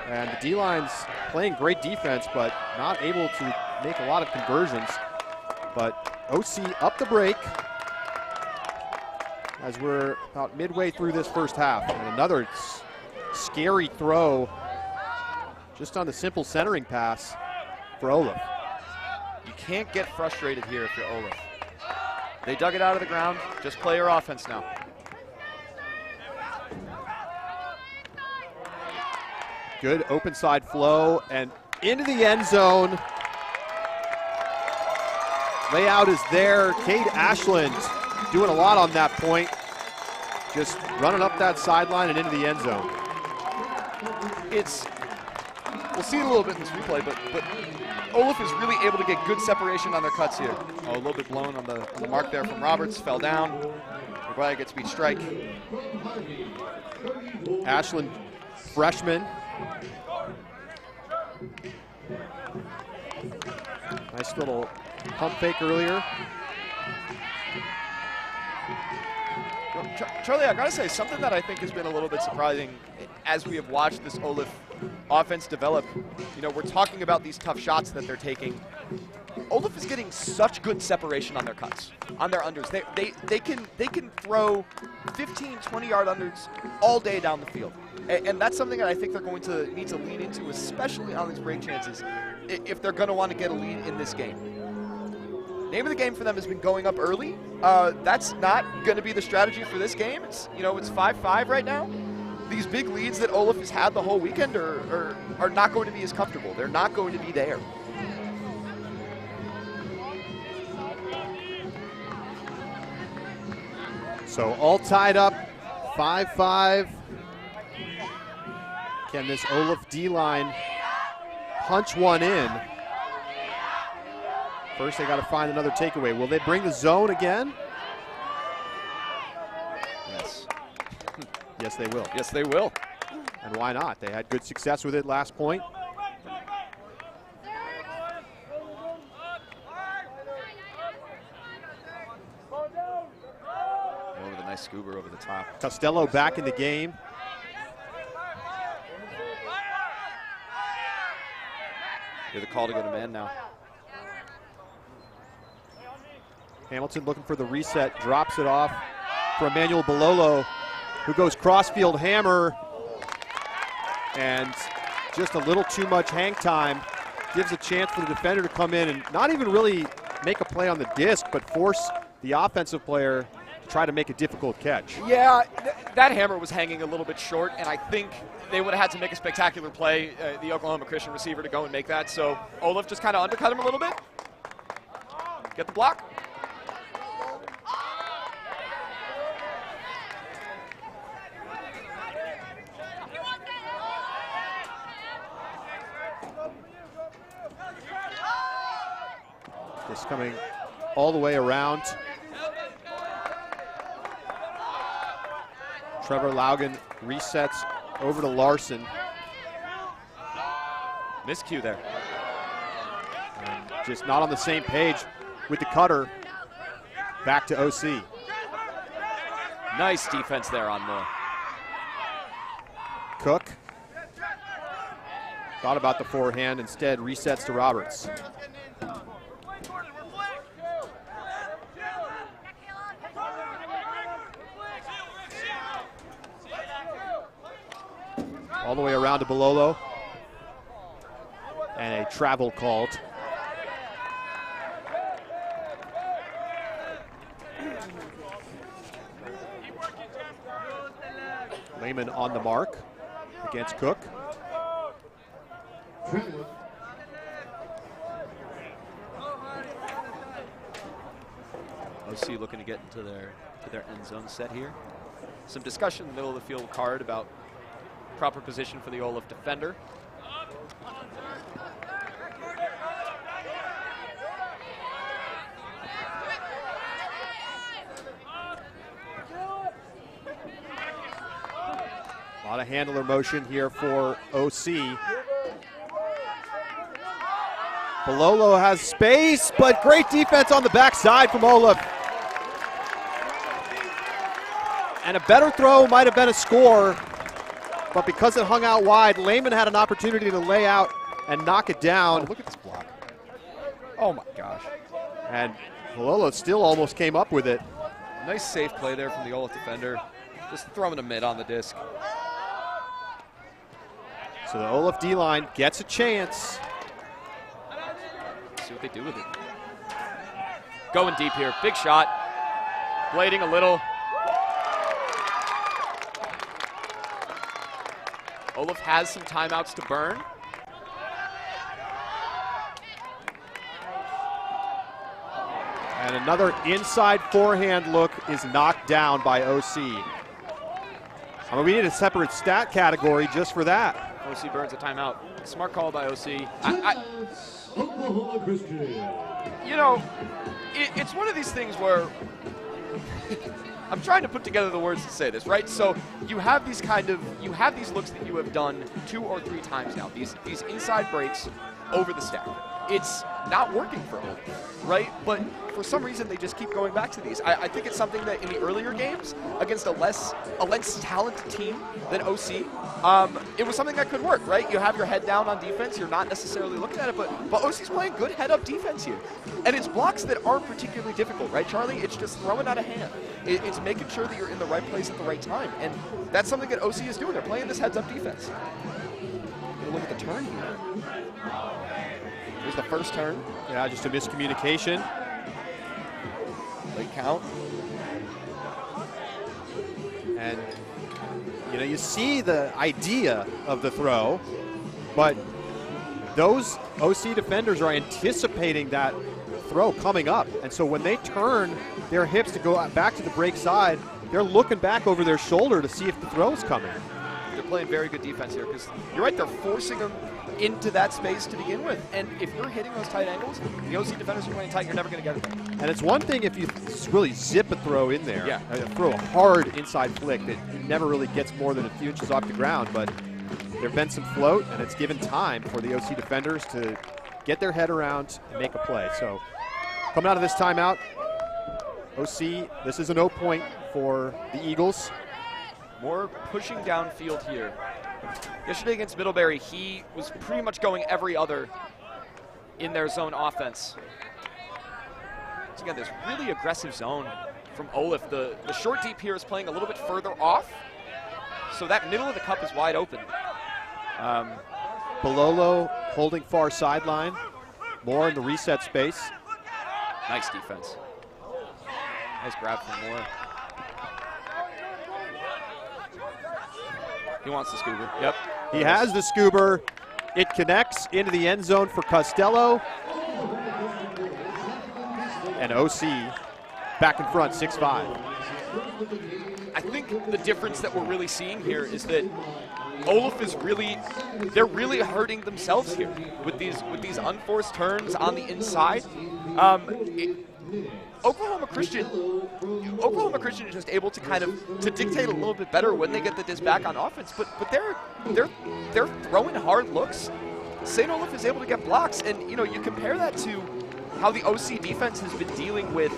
And the D-line's playing great defense, but not able to make a lot of conversions. But OC up the break as we're about midway through this first half. And another scary throw just on the simple centering pass for Olaf. You can't get frustrated here if you're Olaf. They dug it out of the ground. Just play your offense now. Good open side flow and into the end zone. Layout is there. Cade Ashland doing a lot on that point. Just running up that sideline and into the end zone. We'll see it a little bit in this replay, but Olaf is really able to get good separation on their cuts here. Oh, a little bit blown on the mark there from Roberts, fell down. McGuire gets beat strike. Ashland, freshman. Nice little pump fake earlier. Charlie, I gotta say, something that I think has been a little bit surprising as we have watched this Olaf offense develop. You know, we're talking about these tough shots that they're taking. Olaf is getting such good separation on their cuts, on their unders. They can throw 15, 20-yard unders all day down the field. And that's something that I think they're going to need to lean into, especially on these break chances, if they're going to want to get a lead in this game. Name of the game for them has been going up early. That's not going to be the strategy for this game. It's 5-5 right now. These big leads that Olaf has had the whole weekend are not going to be as comfortable. They're not going to be there. So all tied up, 5-5. Can this Olaf D-line punch one in? First, they got to find another takeaway. Will they bring the zone again? Yes. Yes, they will. Yes, they will. And why not? They had good success with it last point. With a nice scoober over the top. Costello back in the game. Hear the call to go to man now. Hamilton looking for the reset, drops it off for Emmanuel Bololo, who goes crossfield hammer, and just a little too much hang time. Gives a chance for the defender to come in and not even really make a play on the disc, but force the offensive player to try to make a difficult catch. Yeah, that hammer was hanging a little bit short, and I think they would have had to make a spectacular play, the Oklahoma Christian receiver, to go and make that. So Olaf just kind of undercut him a little bit. Get the block. This coming all the way around. Trevor Laugen resets over to Larson. Miscue there. And just not on the same page with the cutter. Back to OC. Nice defense there on Moore. Cook. Thought about the forehand, instead resets to Roberts. All the way around to Bololo. And a travel called. Lehman on the mark against Cook. OC looking to get into their end zone set here. Some discussion in the middle of the field card about proper position for the Olaf defender. A lot of handler motion here for OC. Bololo has space, but great defense on the backside from Olaf. And a better throw might have been a score, but because it hung out wide, Lehman had an opportunity to lay out and knock it down. Oh, look at this block. Oh my gosh. And Bololo still almost came up with it. Nice safe play there from the Olaf defender. Just throwing a mid on the disc. So the Olaf D-line gets a chance. See what they do with it. Going deep here. Big shot. Blading a little. Olaf has some timeouts to burn. And another inside forehand look is knocked down by OC. I mean, we need a separate stat category just for that. OC burns a timeout. Smart call by OC. Oklahoma Christian. You know, it's one of these things where I'm trying to put together the words to say this, right? So you have these looks that you have done 2 or 3 times now. These inside breaks over the stack. It's not working for them, right? But for some reason, they just keep going back to these. I think it's something that in the earlier games against a less talented team than OC, it was something that could work, right? You have your head down on defense. You're not necessarily looking at it, but OC's playing good head-up defense here. And it's blocks that aren't particularly difficult, right, Charlie? It's just throwing out a hand. It's making sure that you're in the right place at the right time. And that's something that OC is doing. They're playing this heads-up defense. Look at the turn here. Here's the first turn. Yeah, just a miscommunication. Late count. And, you know, you see the idea of the throw, but those OC defenders are anticipating that throw coming up. And so when they turn their hips to go back to the break side, they're looking back over their shoulder to see if the throw is coming. They're playing very good defense here because you're right, they're forcing them into that space to begin with. And if you're hitting those tight angles, the OC defenders are playing tight, you're never going to get it there. And it's one thing if you really zip a throw in there, yeah. Throw a hard inside flick that never really gets more than a few inches off the ground, but there have been some float, and it's given time for the OC defenders to get their head around and make a play. So coming out of this timeout, OC, this is a no point for the Eagles. More pushing downfield here. Yesterday against Middlebury, he was pretty much going every other in their zone offense. So again, this really aggressive zone from Olaf. The short deep here is playing a little bit further off, so that middle of the cup is wide open. Bololo holding far sideline, more in the reset space. Nice defense. Nice grab from Moore. He wants the scuba. Yep. He has the scuba. It connects into the end zone for Costello. And OC back in front, 6-5. I think the difference that we're really seeing here is that Olaf is they're really hurting themselves here with these unforced turns on the inside. Oklahoma Christian is just able to kind of to dictate a little bit better when they get the disc back on offense, but they're throwing hard looks. St. Olaf is able to get blocks, and you compare that to how the OC defense has been dealing with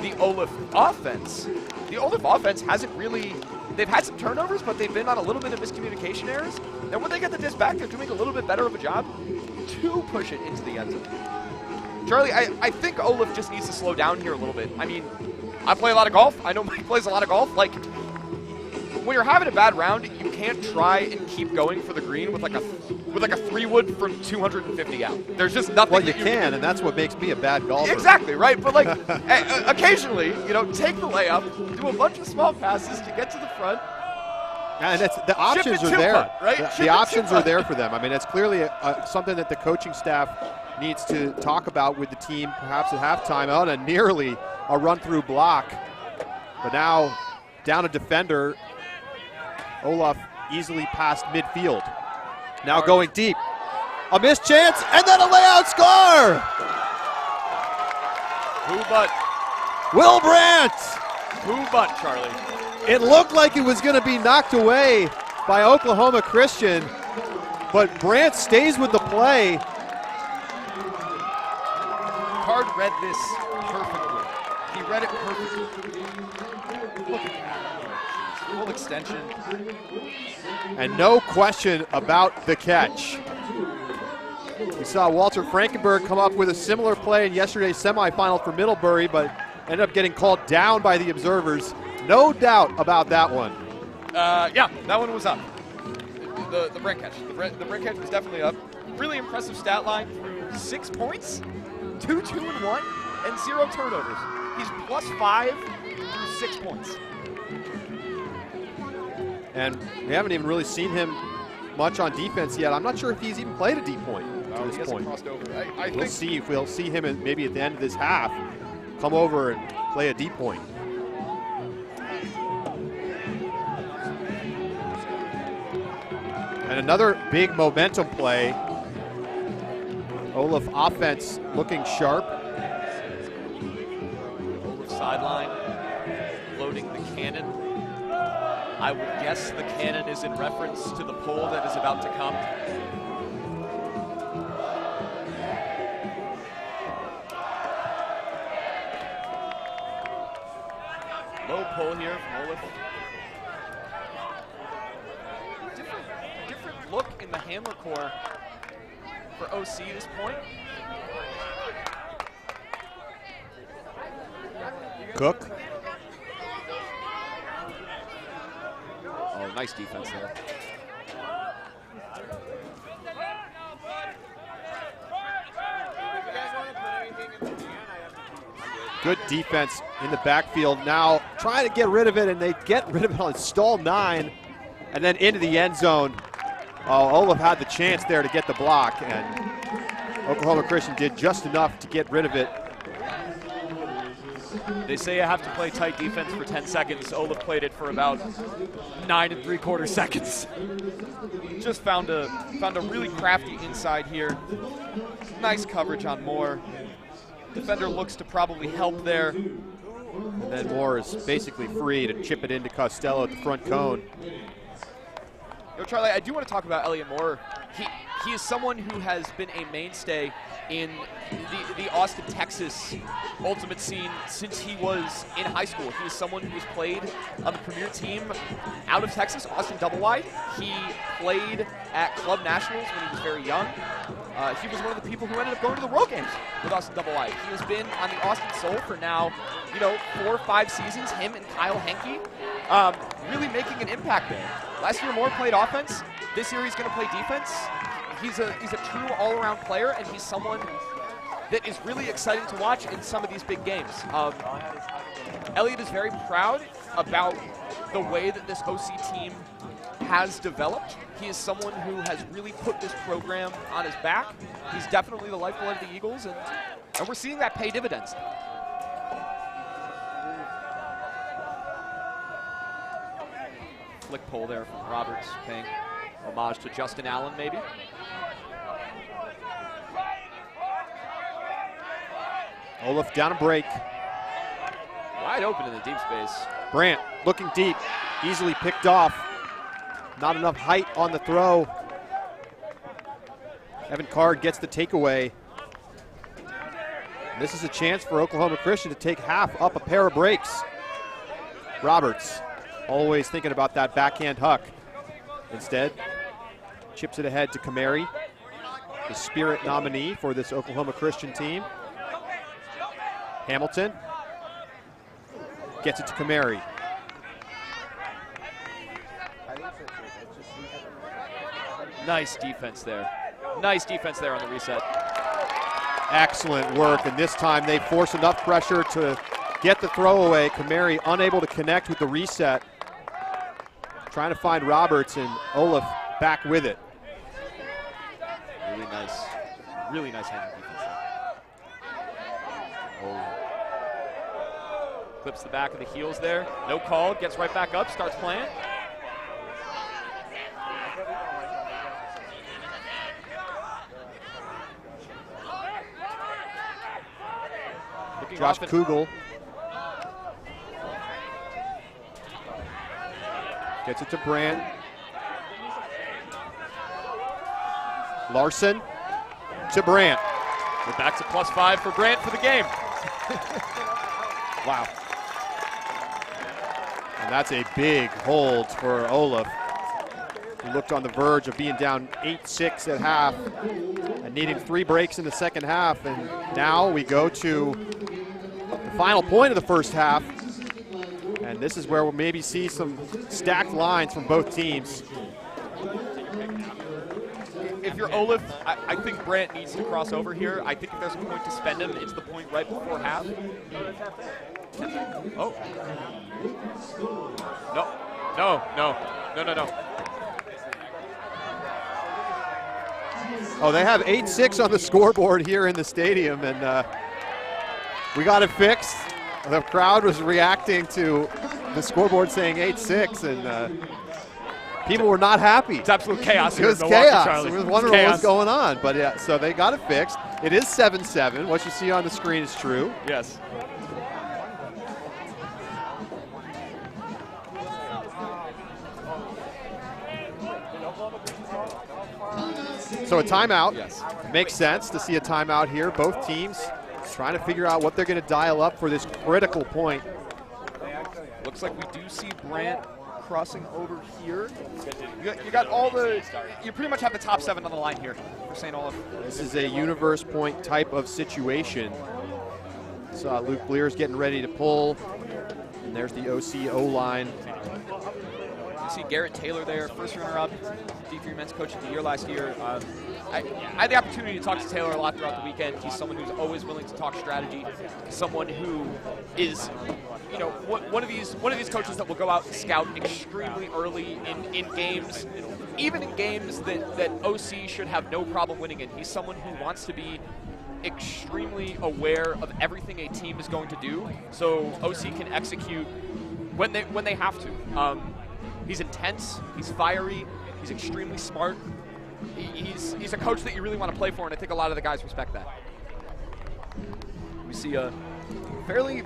the Olaf offense. The Olaf offense hasn't really, they've had some turnovers, but they've been on a little bit of miscommunication errors. And when they get the disc back, they're doing a little bit better of a job to push it into the end zone. Charlie, I think Olaf just needs to slow down here a little bit. I mean, I play a lot of golf. I know Mike plays a lot of golf. Like, when you're having a bad round, you can't try and keep going for the green with like a 3-wood from 250 out. There's just nothing. Well, you can, and that's what makes me a bad golfer. Exactly, right? But like, occasionally, take the layup, do a bunch of small passes to get to the front. And the options are there. Putt, right? The options are there for them. I mean, it's clearly something that the coaching staff needs to talk about with the team, perhaps at halftime. On a nearly a run-through block, but now down a defender. Olaf easily past midfield. Now going deep. A missed chance, and then a layout score! Who but? Will Brandt! Who but, Charlie? It looked like it was going to be knocked away by Oklahoma Christian, but Brandt stays with the play. Card read this perfectly. He read it perfectly. Look at that. Full extension. And no question about the catch. We saw Walter Frankenberg come up with a similar play in yesterday's semifinal for Middlebury, but ended up getting called down by the observers. No doubt about that one. Yeah, that one was up. The Brent catch. The Brent catch was definitely up. Really impressive stat line through 6 points, 2, 2, and 1, and 0 turnovers. He's +5 through 6 points. And we haven't even really seen him much on defense yet. I'm not sure if he's even played a deep point to this point. Crossed over. We'll see if we'll see him maybe at the end of this half come over and play a deep point. And another big momentum play. Olaf offense looking sharp. Olaf sideline, loading the cannon. I would guess the cannon is in reference to the pole that is about to come. Low pull here from Olaf. Different look in the handler core for OC this point. Cook. Oh, nice defense there. Good defense in the backfield. Now trying to get rid of it, and they get rid of it on stall 9, and then into the end zone. Oh, Olaf had the chance there to get the block, and Oklahoma Christian did just enough to get rid of it. They say you have to play tight defense for 10 seconds. Olaf played it for about 9 3/4 seconds. Just found a really crafty inside here. Nice coverage on Moore. Defender looks to probably help there. And then Moore is basically free to chip it into Costello at the front cone. Charlie, I do want to talk about Elliot Moore. He is someone who has been a mainstay in the Austin, Texas ultimate scene since he was in high school. He is someone who has played on the premier team out of Texas, Austin Double Wide. He played at Club Nationals when he was very young. He was one of the people who ended up going to the World Games with Austin Double Wide. He has been on the Austin Soul for now, 4 or 5 seasons, him and Kyle Henke, really making an impact there. Last year, Moore played offense. This year, he's going to play defense. He's a true all-around player, and he's someone that is really exciting to watch in some of these big games. Elliott is very proud about the way that this OC team has developed. He is someone who has really put this program on his back. He's definitely the lifeblood of the Eagles, and we're seeing that pay dividends. Flick pull there from Roberts, paying homage to Justin Allen, maybe. Olaf down a break. Wide open in the deep space. Brandt looking deep, easily picked off. Not enough height on the throw. Evan Card gets the takeaway. This is a chance for Oklahoma Christian to take half up a pair of breaks. Roberts always thinking about that backhand huck. Instead, chips it ahead to Kamari, the spirit nominee for this Oklahoma Christian team. Hamilton gets it to Kamari. Nice defense there. Nice defense there on the reset. Excellent work, and this time they force enough pressure to get the throwaway. Kamari unable to connect with the reset. Trying to find Roberts, and Olaf back with it. Really nice hand defense there. Clips the back of the heels there. No call, gets right back up, starts playing. Josh Kugel gets it to Brandt. Larson to Brandt. We're back to +5 for Brandt for the game. Wow. And that's a big hold for Olaf. He looked on the verge of being down 8-6 at half and needing 3 breaks in the second half. And now we go to the final point of the first half. And this is where we'll maybe see some stacked lines from both teams. If you're Olaf, I think Brandt needs to cross over here. I think if there's a point to spend him, it's the point right before half. Oh. No. Oh, they have 8-6 on the scoreboard here in the stadium, and we got it fixed. The crowd was reacting to the scoreboard saying 8-6, and people were not happy. It's absolute chaos. It was Milwaukee, chaos. Charlie. We was wondering what was going on, but yeah. So they got it fixed. It is 7-7. What you see on the screen is true. Yes. So a timeout. Yes. Makes sense to see a timeout here. Both teams trying to figure out what they're going to dial up for this critical point. Looks like we do see Brandt crossing over here. You got all the, you pretty much have the top 7 on the line here for St. Olaf. This is a universe point type of situation. Saw Luke Blears getting ready to pull, and there's the OC O-line. You see Garrett Taylor there, first runner-up, D3 Men's Coach of the Year last year. I had the opportunity to talk to Taylor a lot throughout the weekend. He's someone who's always willing to talk strategy, someone who is, you know, one of these coaches that will go out and scout extremely early in games, even in games that OC should have no problem winning in. He's someone who wants to be extremely aware of everything a team is going to do, so OC can execute when they have to. He's intense, he's fiery, he's extremely smart. He's a coach that you really want to play for, and I think a lot of the guys respect that. We see a fairly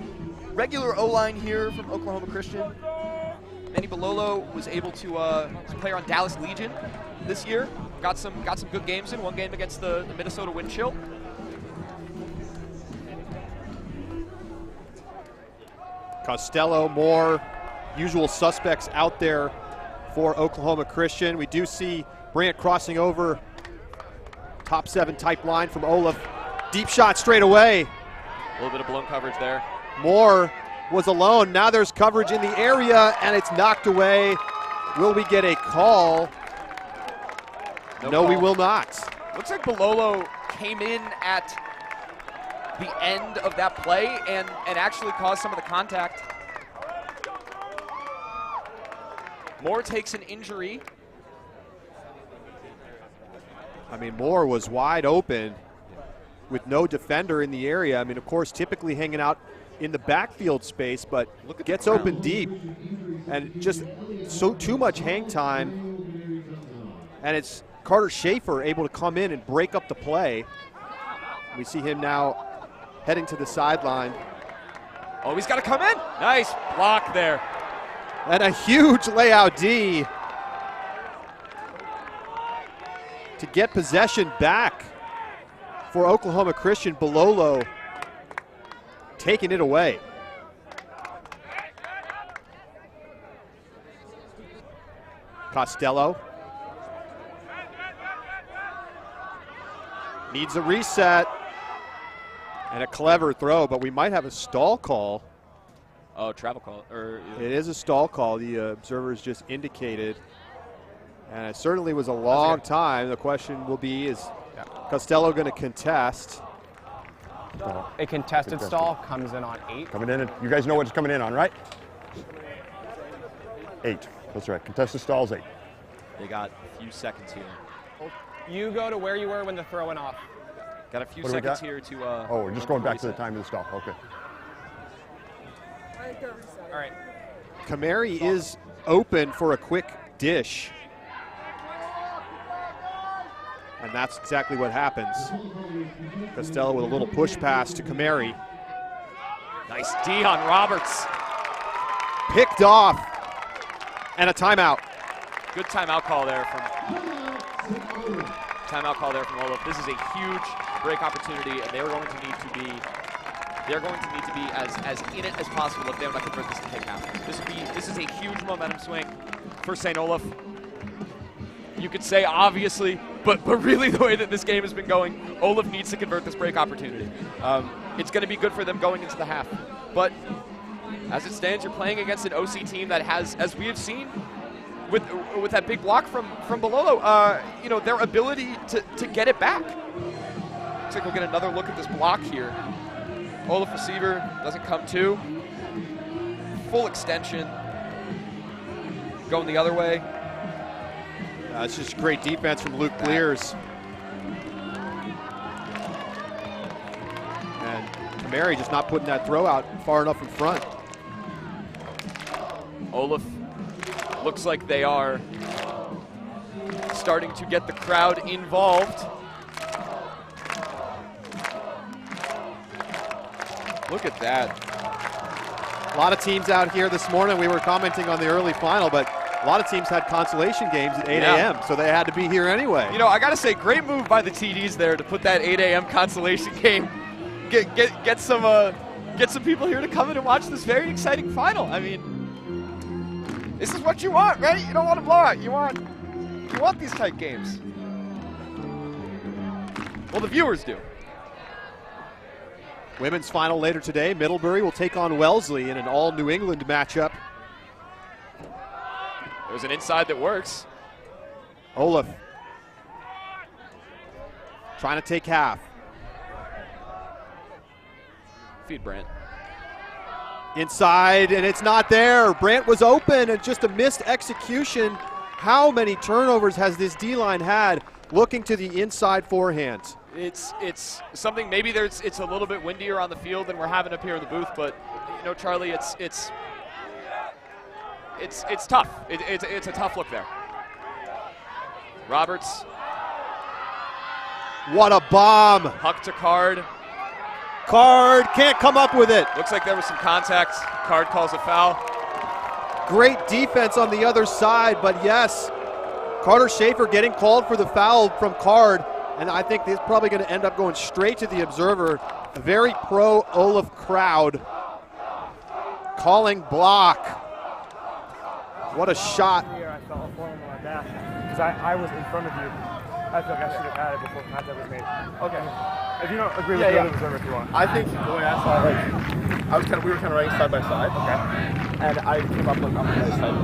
regular O-line here from Oklahoma Christian. Manny Bololo was able to play on Dallas Legion this year. Got some good games in. One game against the Minnesota Wind Chill. Costello, Moore, usual suspects out there for Oklahoma Christian. We do see Brandt crossing over. Top 7 type line from Olaf. Deep shot straight away. A little bit of blown coverage there. Moore was alone. Now there's coverage in the area, and it's knocked away. Will we get a call? No, we will not. Looks like Bololo came in at the end of that play and actually cause some of the contact. Moore takes an injury. I mean, Moore was wide open with no defender in the area. I mean, of course, typically hanging out in the backfield space, but gets open deep and just too much hang time. And it's Carter Schaefer able to come in and break up the play. We see him now heading to the sideline. Oh, he's got to come in. Nice block there. And a huge layout D to get possession back for Oklahoma Christian. Bololo taking it away. Costello needs a reset and a clever throw, but we might have a stall call. Oh, travel call. It is a stall call. The observers just indicated. And it certainly was a long time. The question will be, is Costello going to contest? A contested stall comes in on 8. Coming in, and you guys know what it's coming in on, right? 8. That's right. Contested stall's 8. They got a few seconds here. You go to where you were when the throw went off. Got a few What do we seconds got? here to. Oh, we're just going back to the time of the stall. Okay. All right. Kamari is open for a quick dish. And that's exactly what happens. Costello with a little push pass to Kamari. Nice D on Roberts. Picked off. And a timeout. Good timeout call there from Olaf. This is a huge break opportunity, and they're going to need to be as in it as possible if they want to convert this to take half. This is a huge momentum swing for St. Olaf. You could say obviously, but really the way that this game has been going, Olaf needs to convert this break opportunity. It's going to be good for them going into the half. But as it stands, you're playing against an OC team that has, as we have seen, with that big block from Bololo, their ability to get it back. Looks like we'll get another look at this block here. Olaf receiver doesn't come to. Full extension. Going the other way. It's just great defense from Luke Blears. And Kamari just not putting that throw out far enough in front. Olaf looks like they are starting to get the crowd involved. Look at that. A lot of teams out here this morning. We were commenting on the early final, but a lot of teams had consolation games at 8 a.m., so they had to be here anyway. You know, I got to say, great move by the TDs there to put that 8 a.m. consolation game. Get some people here to come in and watch this very exciting final. I mean, this is what you want, right? You don't want to blow out. You want these tight games. Well, the viewers do. Women's final later today. Middlebury will take on Wellesley in an all-New England matchup. There's an inside that works. Olaf trying to take half. Feed Brant. Inside, and it's not there. Brant was open and just a missed execution. How many turnovers has this D-line had looking to the inside forehand? It's something, maybe it's a little bit windier on the field than we're having up here in the booth, but you know, Charlie, it's tough. It's a tough look there. Roberts. What a bomb. Huck to Card. Card can't come up with it. Looks like there was some contact. Card calls a foul. Great defense on the other side, but yes, Carter Schaefer getting called for the foul from Card, and I think this is probably going to end up going straight to the observer. A very pro-Olaf crowd calling block. What a shot. Here I felt a form on my back because I was in front of you. I feel like I should have had it before contact was made. Okay. If you don't agree with the observer, if you want. I think the way I saw it, we were kind of running side by side. Okay. And I came up on the other side.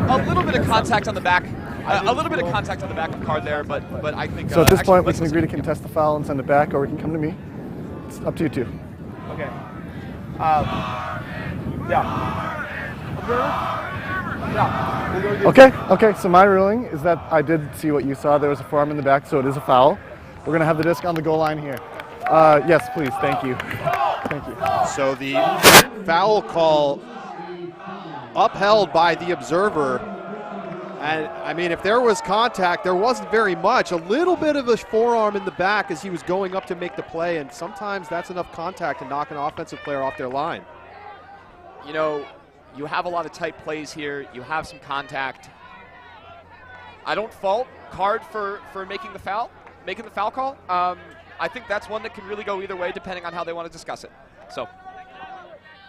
A little bit of contact on the back. A little bit of contact on the back of Card there, but I think. So at this point, we can agree to contest the foul and send it back, or we can come to me. It's up to you two. Okay. Yeah. Yeah. We'll go to the Okay, so my ruling is that I did see what you saw. There was a forearm in the back, so it is a foul. We're going to have the disc on the goal line here. Yes, please, thank you. Thank you. So the foul call upheld by the observer. And I mean, if there was contact, there wasn't very much. A little bit of a forearm in the back as he was going up to make the play, and sometimes that's enough contact to knock an offensive player off their line. You know, you have a lot of tight plays here. You have some contact. I don't fault Card for making the foul call. I think that's one that can really go either way depending on how they want to discuss it. So,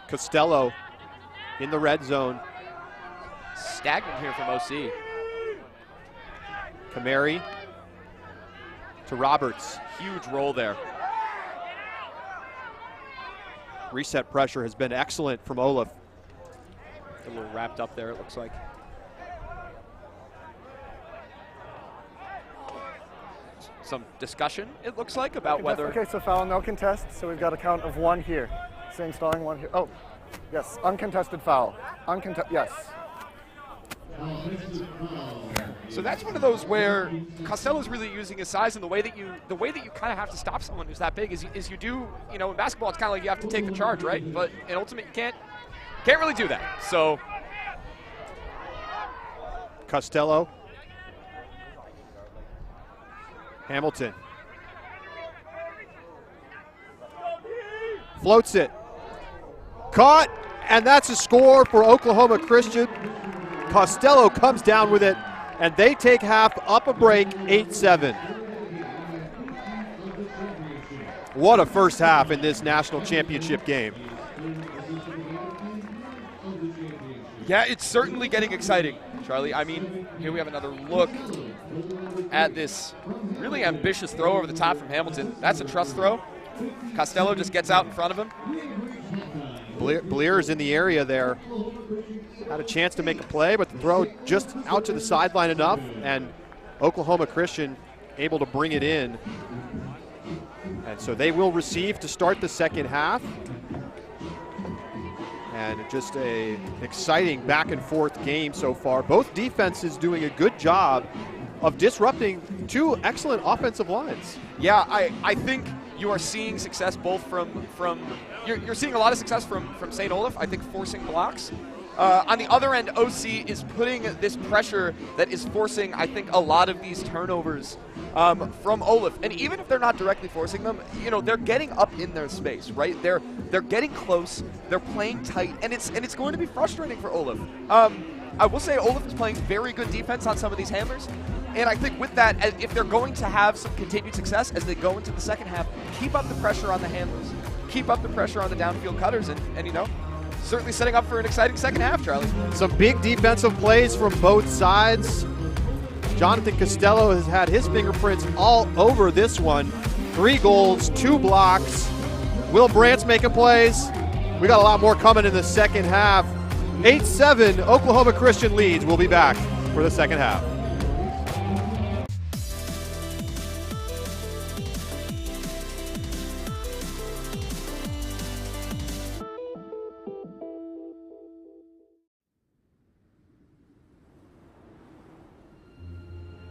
Costello in the red zone. Stagnant here from OC. Kamari to Roberts. Huge roll there. Reset pressure has been excellent from Olaf. A little wrapped up there, it looks like. Some discussion, it looks like, about whether... Okay, so foul, no contest. So we've got a count of 1 here. Saying stalling, 1 here. Oh, yes, uncontested foul. Yes. So that's one of those where Costello's really using his size, and the way that you kind of have to stop someone who's that big is you do, you know, in basketball it's kind of like you have to take the charge, right? But in Ultimate you can't really do that. So Costello. Hamilton. Floats it. Caught, and that's a score for Oklahoma Christian. Costello comes down with it, and they take half up a break, 8-7. What a first half in this national championship game. yeah, it's certainly getting exciting, Charlie. I mean, here we have another look at this really ambitious throw over the top from Hamilton. That's a trust throw. Costello just gets out in front of him. Blear's in the area there. Had a chance to make a play, but the throw just out to the sideline enough, and Oklahoma Christian able to bring it in. And so they will receive to start the second half. And just an exciting back and forth game so far. Both defenses doing a good job of disrupting two excellent offensive lines. Yeah, I think you are seeing success both from you're seeing a lot of success from St. Olaf, I think, forcing blocks. On the other end, OC is putting this pressure that is forcing, I think, a lot of these turnovers from Olaf. And even if they're not directly forcing them, you know, they're getting up in their space, right? They're getting close, they're playing tight, and it's going to be frustrating for Olaf. I will say Olaf is playing very good defense on some of these hammers. And I think with that, if they're going to have some continued success as they go into the second half, keep up the pressure on the handlers, keep up the pressure on the downfield cutters, and you know, certainly setting up for an exciting second half, Charlie. Some big defensive plays from both sides. Jonathan Costello has had his fingerprints all over this one. 3 goals, 2 blocks. Will Brandt's making plays. We got a lot more coming in the second half. 8-7, Oklahoma Christian leads. We'll be back for the second half.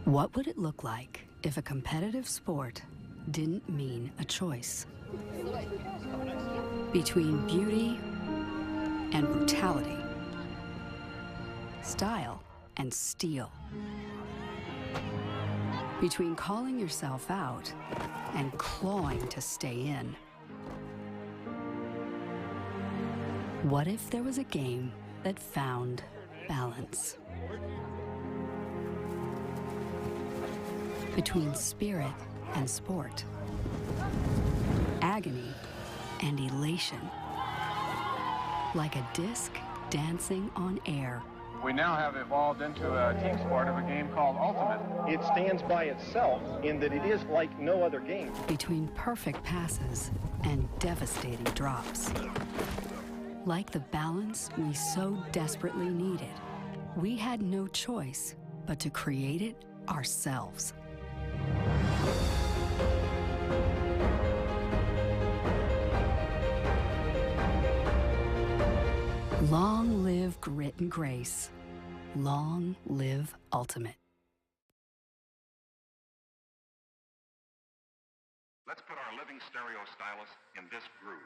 What would it look like if a competitive sport didn't mean a choice? Between beauty and brutality, style and steel. Between calling yourself out and clawing to stay in. What if there was a game that found balance? Between spirit and sport, agony and elation, like a disc dancing on air. We now have evolved into a team sport of a game called Ultimate. It stands by itself in that it is like no other game. Between perfect passes and devastating drops, like the balance we so desperately needed, we had no choice but to create it ourselves. Long live grit and grace. Long live Ultimate. Let's put our living stereo stylus in this groove.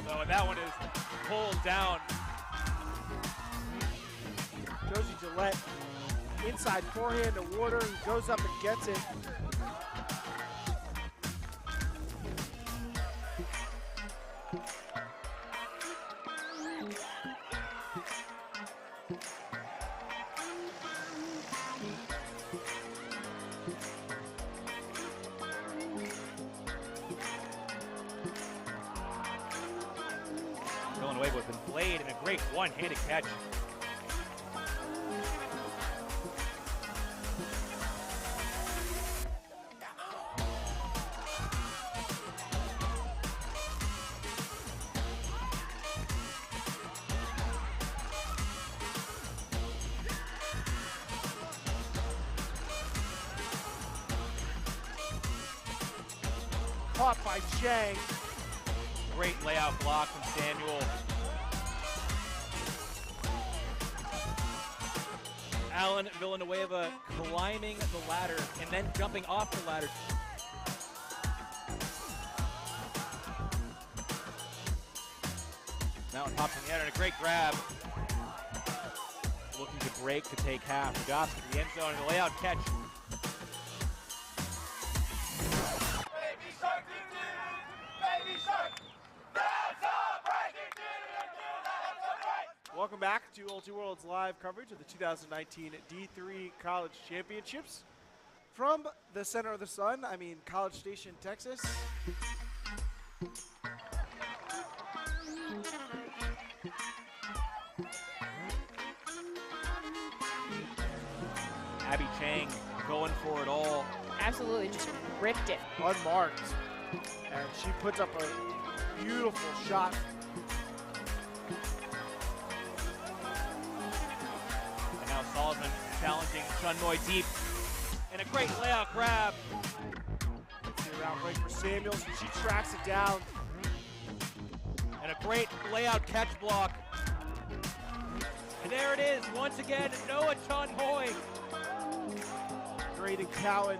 So that one is pulled down. Josie Gillette, inside forehand to Warder, who goes up and gets it. Villanueva with the blade and a great one-handed catch. Caught by Chang. Great layout block from Samuel. Alan Villanueva climbing the ladder and then jumping off the ladder. Mountain pops in the air and a great grab. Looking to break to take half. Goss to the end zone and a layout catch. Baby shark, baby shark. That's a breaking news. Welcome back to Ulti World's live coverage of the 2019 D3 College Championships. From the center of the sun, I mean College Station, Texas. Abby Chang going for it all. Absolutely, just ripped it. Unmarked. And she puts up a beautiful shot. And now Salzman challenging Chunmoy deep. And a great layout grab. It's the around break for Samuels, and she tracks it down. And a great layout catch block. And there it is, once again, Noah Chunmoy. Great and Cowan.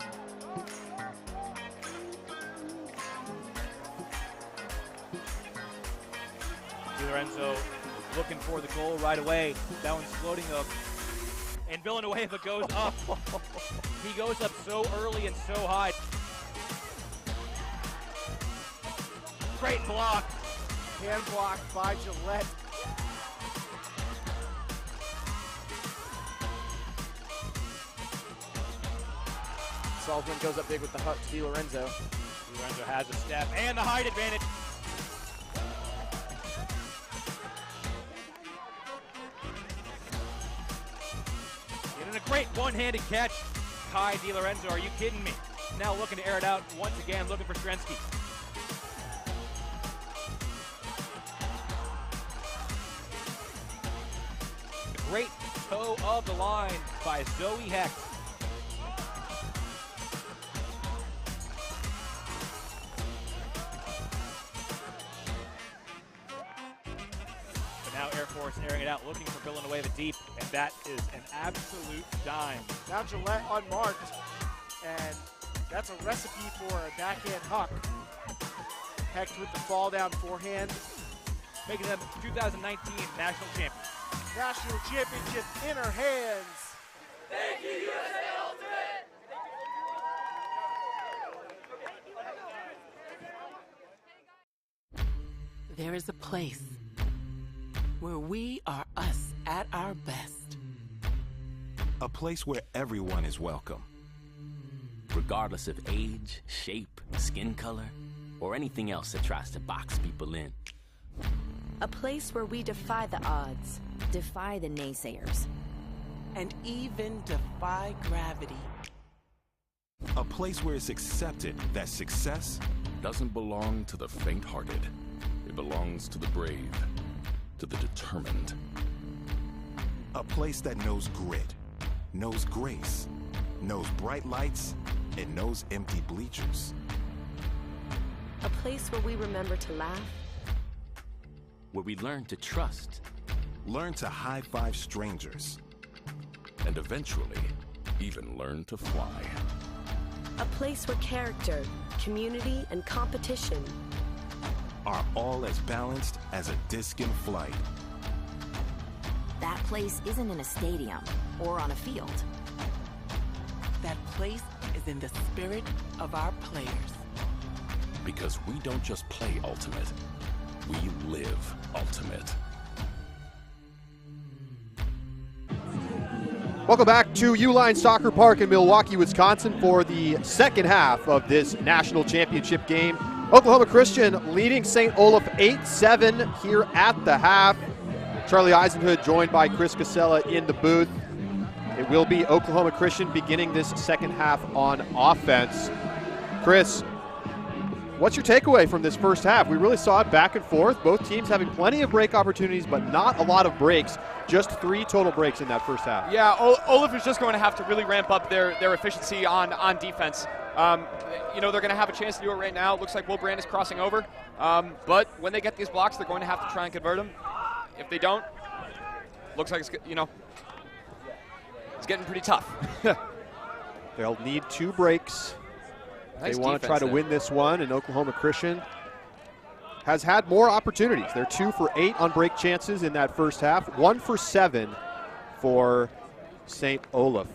DiLorenzo looking for the goal right away. That one's floating up. And Villanueva goes up. He goes up so early and so high. Great block. Hand block by Gillette. Salzman goes up big with the hook to DiLorenzo. DiLorenzo has a step and the height advantage. And a great one-handed catch. Kai DiLorenzo, are you kidding me? Now looking to air it out once again, looking for Strensky. A great toe of the line by Zoe Hecht. Now Air Force airing it out, looking for Villanueva deep, and that is an absolute dime. Now Gillette unmarked, and that's a recipe for a backhand huck. Hecht with the fall down forehand. Making them 2019 national champions. National championship in her hands. Thank you, USA Ultimate. There is a place where we are us at our best. A place where everyone is welcome. Regardless of age, shape, skin color, or anything else that tries to box people in. A place where we defy the odds, defy the naysayers. And even defy gravity. A place where it's accepted that success doesn't belong to the faint-hearted. It belongs to the brave, to the determined. A place that knows grit, knows grace, knows bright lights, and knows empty bleachers. A place where we remember to laugh. Where we learn to trust. Learn to high-five strangers. And eventually, even learn to fly. A place where character, community, and competition are all as balanced as a disc in flight. That place isn't in a stadium or on a field. That place is in the spirit of our players. Because we don't just play ultimate, we live ultimate. Welcome back to Uline Soccer Park in Milwaukee, Wisconsin for the second half of this national championship game. Oklahoma Christian leading St. Olaf 8-7 here at the half. Charlie Eisenhood joined by Chris Casella in the booth. It will be Oklahoma Christian beginning this second half on offense. Chris, what's your takeaway from this first half? We really saw it back and forth. Both teams having plenty of break opportunities, but not a lot of breaks. Just 3 total breaks in that first half. Yeah, Olaf is just going to have to really ramp up their efficiency on defense. You know, they're going to have a chance to do it right now. It looks like Will Brand is crossing over. But when they get these blocks, they're going to have to try and convert them. If they don't, looks like it's, you know, it's getting pretty tough. They'll need 2 breaks. Nice they want to try to there. win this one, and Oklahoma Christian has had more opportunities. They're 2 for 8 on break chances in that first half, 1 for 7 for St. Olaf.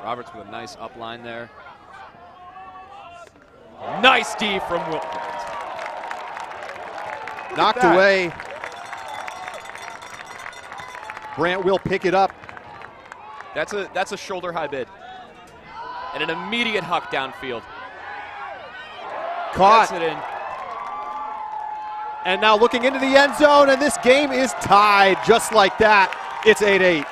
Roberts with a nice up line there. Nice D from Will. Knocked away. Brant will pick it up. That's a shoulder high bid. And an immediate huck downfield. Caught. Gets it in. And now looking into the end zone, and this game is tied just like that. It's 8-8.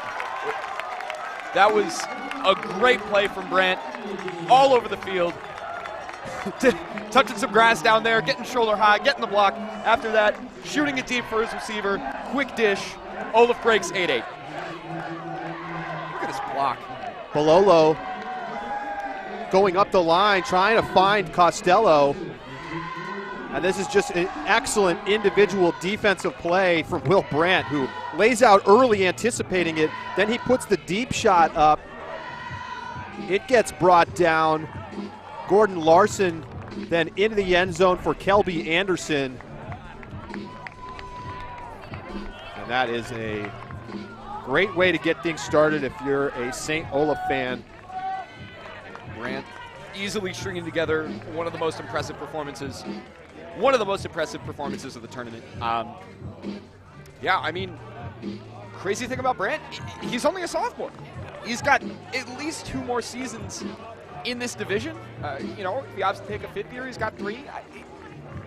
That was a great play from Brant. All over the field. Touching some grass down there, getting shoulder high, getting the block. After that, shooting it deep for his receiver. Quick dish. Olaf breaks 8-8. Look at this block. Bololo going up the line, trying to find Costello. And this is just an excellent individual defensive play from Will Brant, who lays out early, anticipating it. Then he puts the deep shot up. It gets brought down. Gordon Larson then into the end zone for Kelby Anderson. And that is a great way to get things started if you're a St. Olaf fan. Brant easily stringing together one of the most impressive performances. One of the most impressive performances of the tournament. Yeah, I mean, crazy thing about Brant, he's only a sophomore. He's got at least 2 more seasons in this division. You know, if he opts to take a 5th year, he's got 3.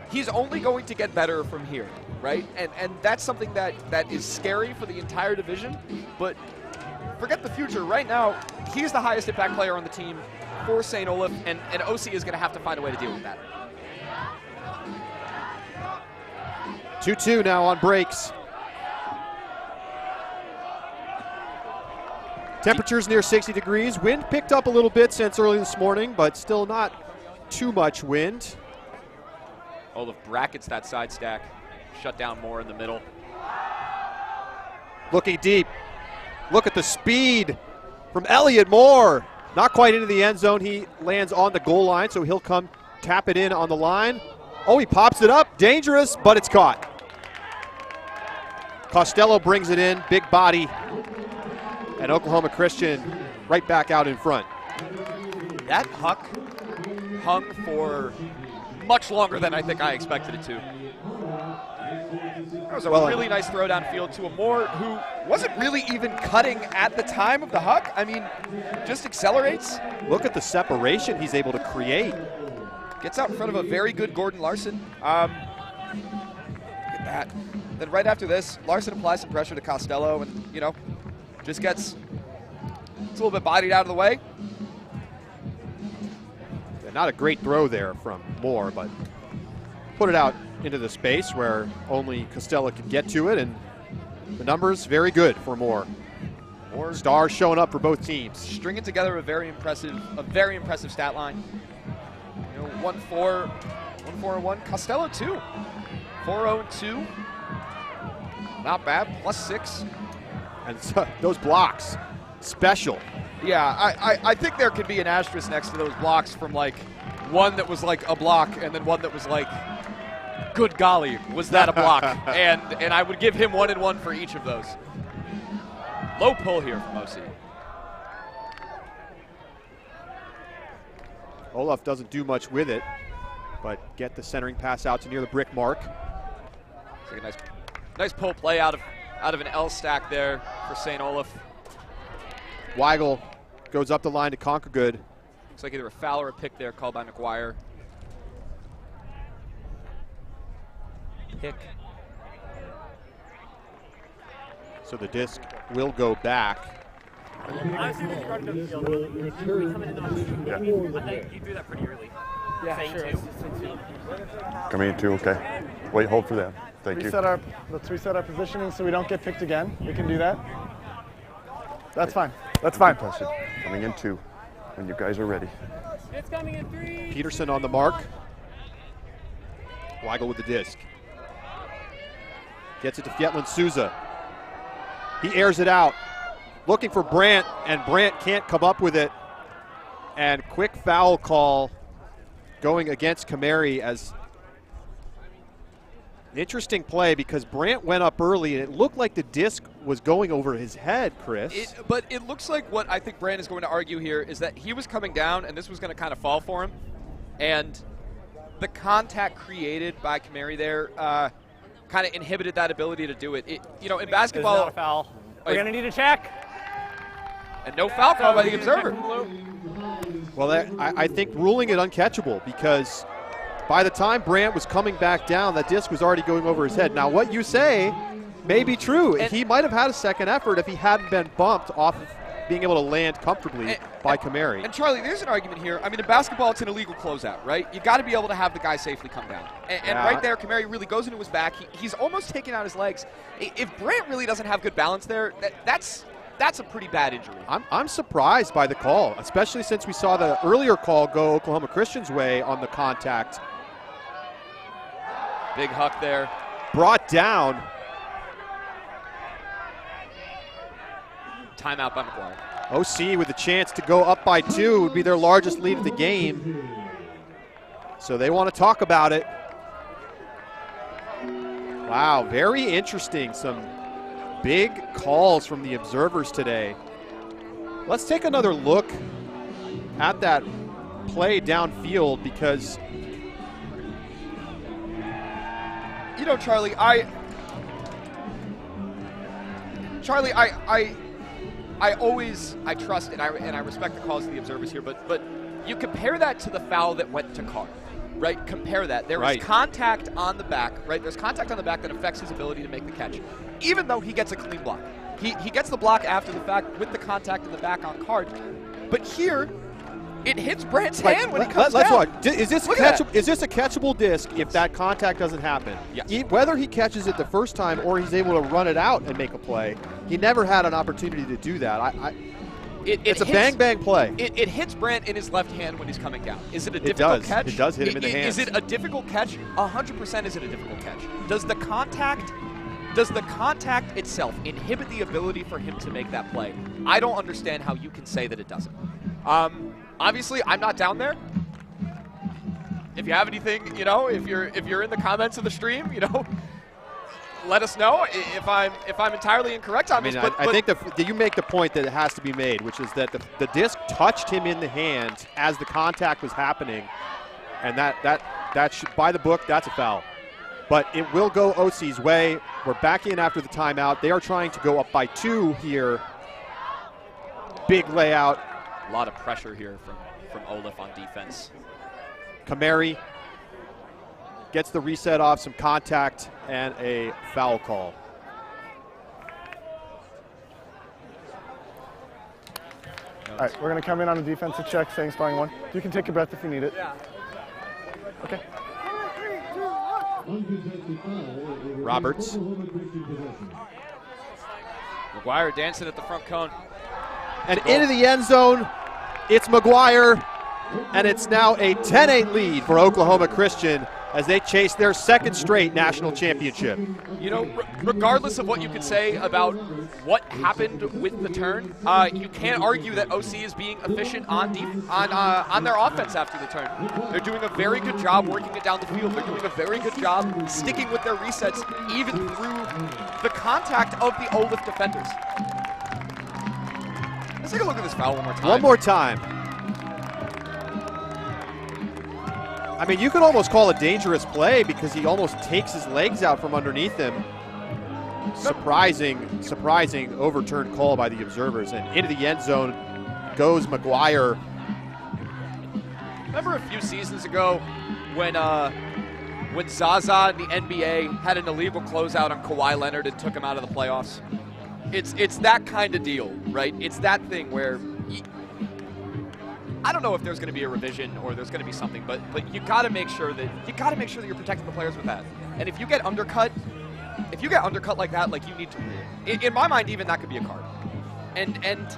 He's only going to get better from here, right? And that's something that is scary for the entire division. But forget the future. Right now, he's the highest impact player on the team for St. Olaf, and OC is going to have to find a way to deal with that. 2-2 now on breaks. Temperatures near 60 degrees. Wind picked up a little bit since early this morning, but still not too much wind. Olaf brackets that side stack. Shut down more in the middle. Looking deep. Look at the speed from Elliott Moore. Not quite into the end zone. He lands on the goal line, so he'll come tap it in on the line. Oh, he pops it up. Dangerous, but it's caught. Costello brings it in. Big body. And Oklahoma Christian right back out in front. That huck hung for much longer than I think I expected it to. That was a really nice throw downfield to a Moore who wasn't really even cutting at the time of the huck. I mean, just accelerates. Look at the separation he's able to create. Gets out in front of a very good Gordon Larson. Look at that. Then right after this, Larson applies some pressure to Costello and, you know, just gets a little bit bodied out of the way. Yeah, not a great throw there from Moore, but put it out into the space where only Costello can get to it, and the numbers very good for Moore. More stars showing up for both teams. Stringing together a very impressive stat line. You know, 1-4, 1-4-1. Costello 2, 4-0-2. Not bad. +6. And so, those blocks, special. Yeah, I think there could be an asterisk next to those blocks from like one that was like a block and then one that was like, good golly, was that a block? and I would give him 1 and 1 for each of those. Low pull here from OC. Olaf doesn't do much with it, but get the centering pass out to near the brick mark. It's like a nice pull play out of an L stack there for St. Olaf. Weigel goes up the line to Conquergood. Looks like either a foul or a pick there called by McGuire. Pick. So the disc will go back. Honestly, with regard to the field, coming in on two, I think you threw that pretty early. Yeah, Saying sure. two. Coming in 2, okay. Wait, hold for them. Thank you. Let's reset our positioning so we don't get picked again. We can do that. That's fine. That's fine. Coming in 2 when you guys are ready. It's coming in 3. Peterson on the mark. Weigel with the disc. Gets it to Fjetlin Souza. He airs it out. Looking for Brandt, and Brandt can't come up with it. And quick foul call going against Kamari as an interesting play because Brandt went up early and it looked like the disc was going over his head, Chris. But it looks like what I think Brandt is going to argue here is that he was coming down and this was going to kind of fall for him. And the contact created by Kamari there kind of inhibited that ability to do it. You know, in basketball, not a foul. We're going to need a check. And no foul call by the observer. Well, I think ruling it uncatchable because by the time Brandt was coming back down, that disc was already going over his head. Now, what you say may be true. And he might have had a second effort if he hadn't been bumped off of being able to land comfortably by Kamari. And Charlie, there's an argument here. I mean, in basketball, it's an illegal closeout, right? You got to be able to have the guy safely come down. And right there, Kamari really goes into his back. He's almost taking out his legs. If Brandt really doesn't have good balance there, that's a pretty bad injury. I'm surprised by the call, especially since we saw the earlier call go Oklahoma Christian's way on the contact. Big huck there. Brought down. Timeout by McGuire. OC with a chance to go up by 2 would be their largest lead of the game. So they want to talk about it. Wow, very interesting. Some big calls from the observers today. Let's take another look at that play downfield because, you know, Charlie, I trust and I respect the calls of the observers here, but you compare that to the foul that went to Carr, right? Compare that. There was contact on the back, right? There's contact on the back that affects his ability to make the catch, even though he gets a clean block. He gets the block after the fact with the contact in the back on Carr. But here, it hits Brandt's hand when he comes down. Let's watch. Is this a catchable disc if that contact doesn't happen? Yes. Whether he catches it the first time or he's able to run it out and make a play, he never had an opportunity to do that. It's a bang-bang play. It hits Brandt in his left hand when he's coming down. Is it a difficult catch? It does hit him in the hand. Is it a difficult catch? 100% is it a difficult catch. Does the contact itself inhibit the ability for him to make that play? I don't understand how you can say that it doesn't. Obviously, I'm not down there. If you have anything, you know, if you're in the comments of the stream, you know, let us know if I'm entirely incorrect on this. I think you make the point that it has to be made, which is that the disc touched him in the hand as the contact was happening, and that should, by the book, that's a foul. But it will go OC's way. We're back in after the timeout. They are trying to go up by 2 here. Big layout. A lot of pressure here from Olaf on defense. Kamari gets the reset off, some contact, and a foul call. All right, we're going to come in on a defensive check, saying sparring 1. You can take a breath if you need it. Yeah. Okay. Roberts. McGuire dancing at the front cone. And into the end zone, it's McGuire, and it's now a 10-8 lead for Oklahoma Christian as they chase their second straight national championship. You know, regardless of what you could say about what happened with the turn, you can't argue that OC is being efficient on their offense after the turn. They're doing a very good job working it down the field. They're doing a very good job sticking with their resets, even through the contact of the Olaf defenders. Let's take a look at this foul one more time. One more time. I mean, you could almost call it dangerous play because he almost takes his legs out from underneath him. Surprising overturned call by the observers. And into the end zone goes McGuire. Remember a few seasons ago when Zaza in the NBA had an illegal closeout on Kawhi Leonard and took him out of the playoffs? It's that kind of deal, right? It's that thing where I don't know if there's going to be a revision or there's going to be something, but you got to make sure that you're protecting the players with that. And if you get undercut like that, like you need to, in my mind, even that could be a card. And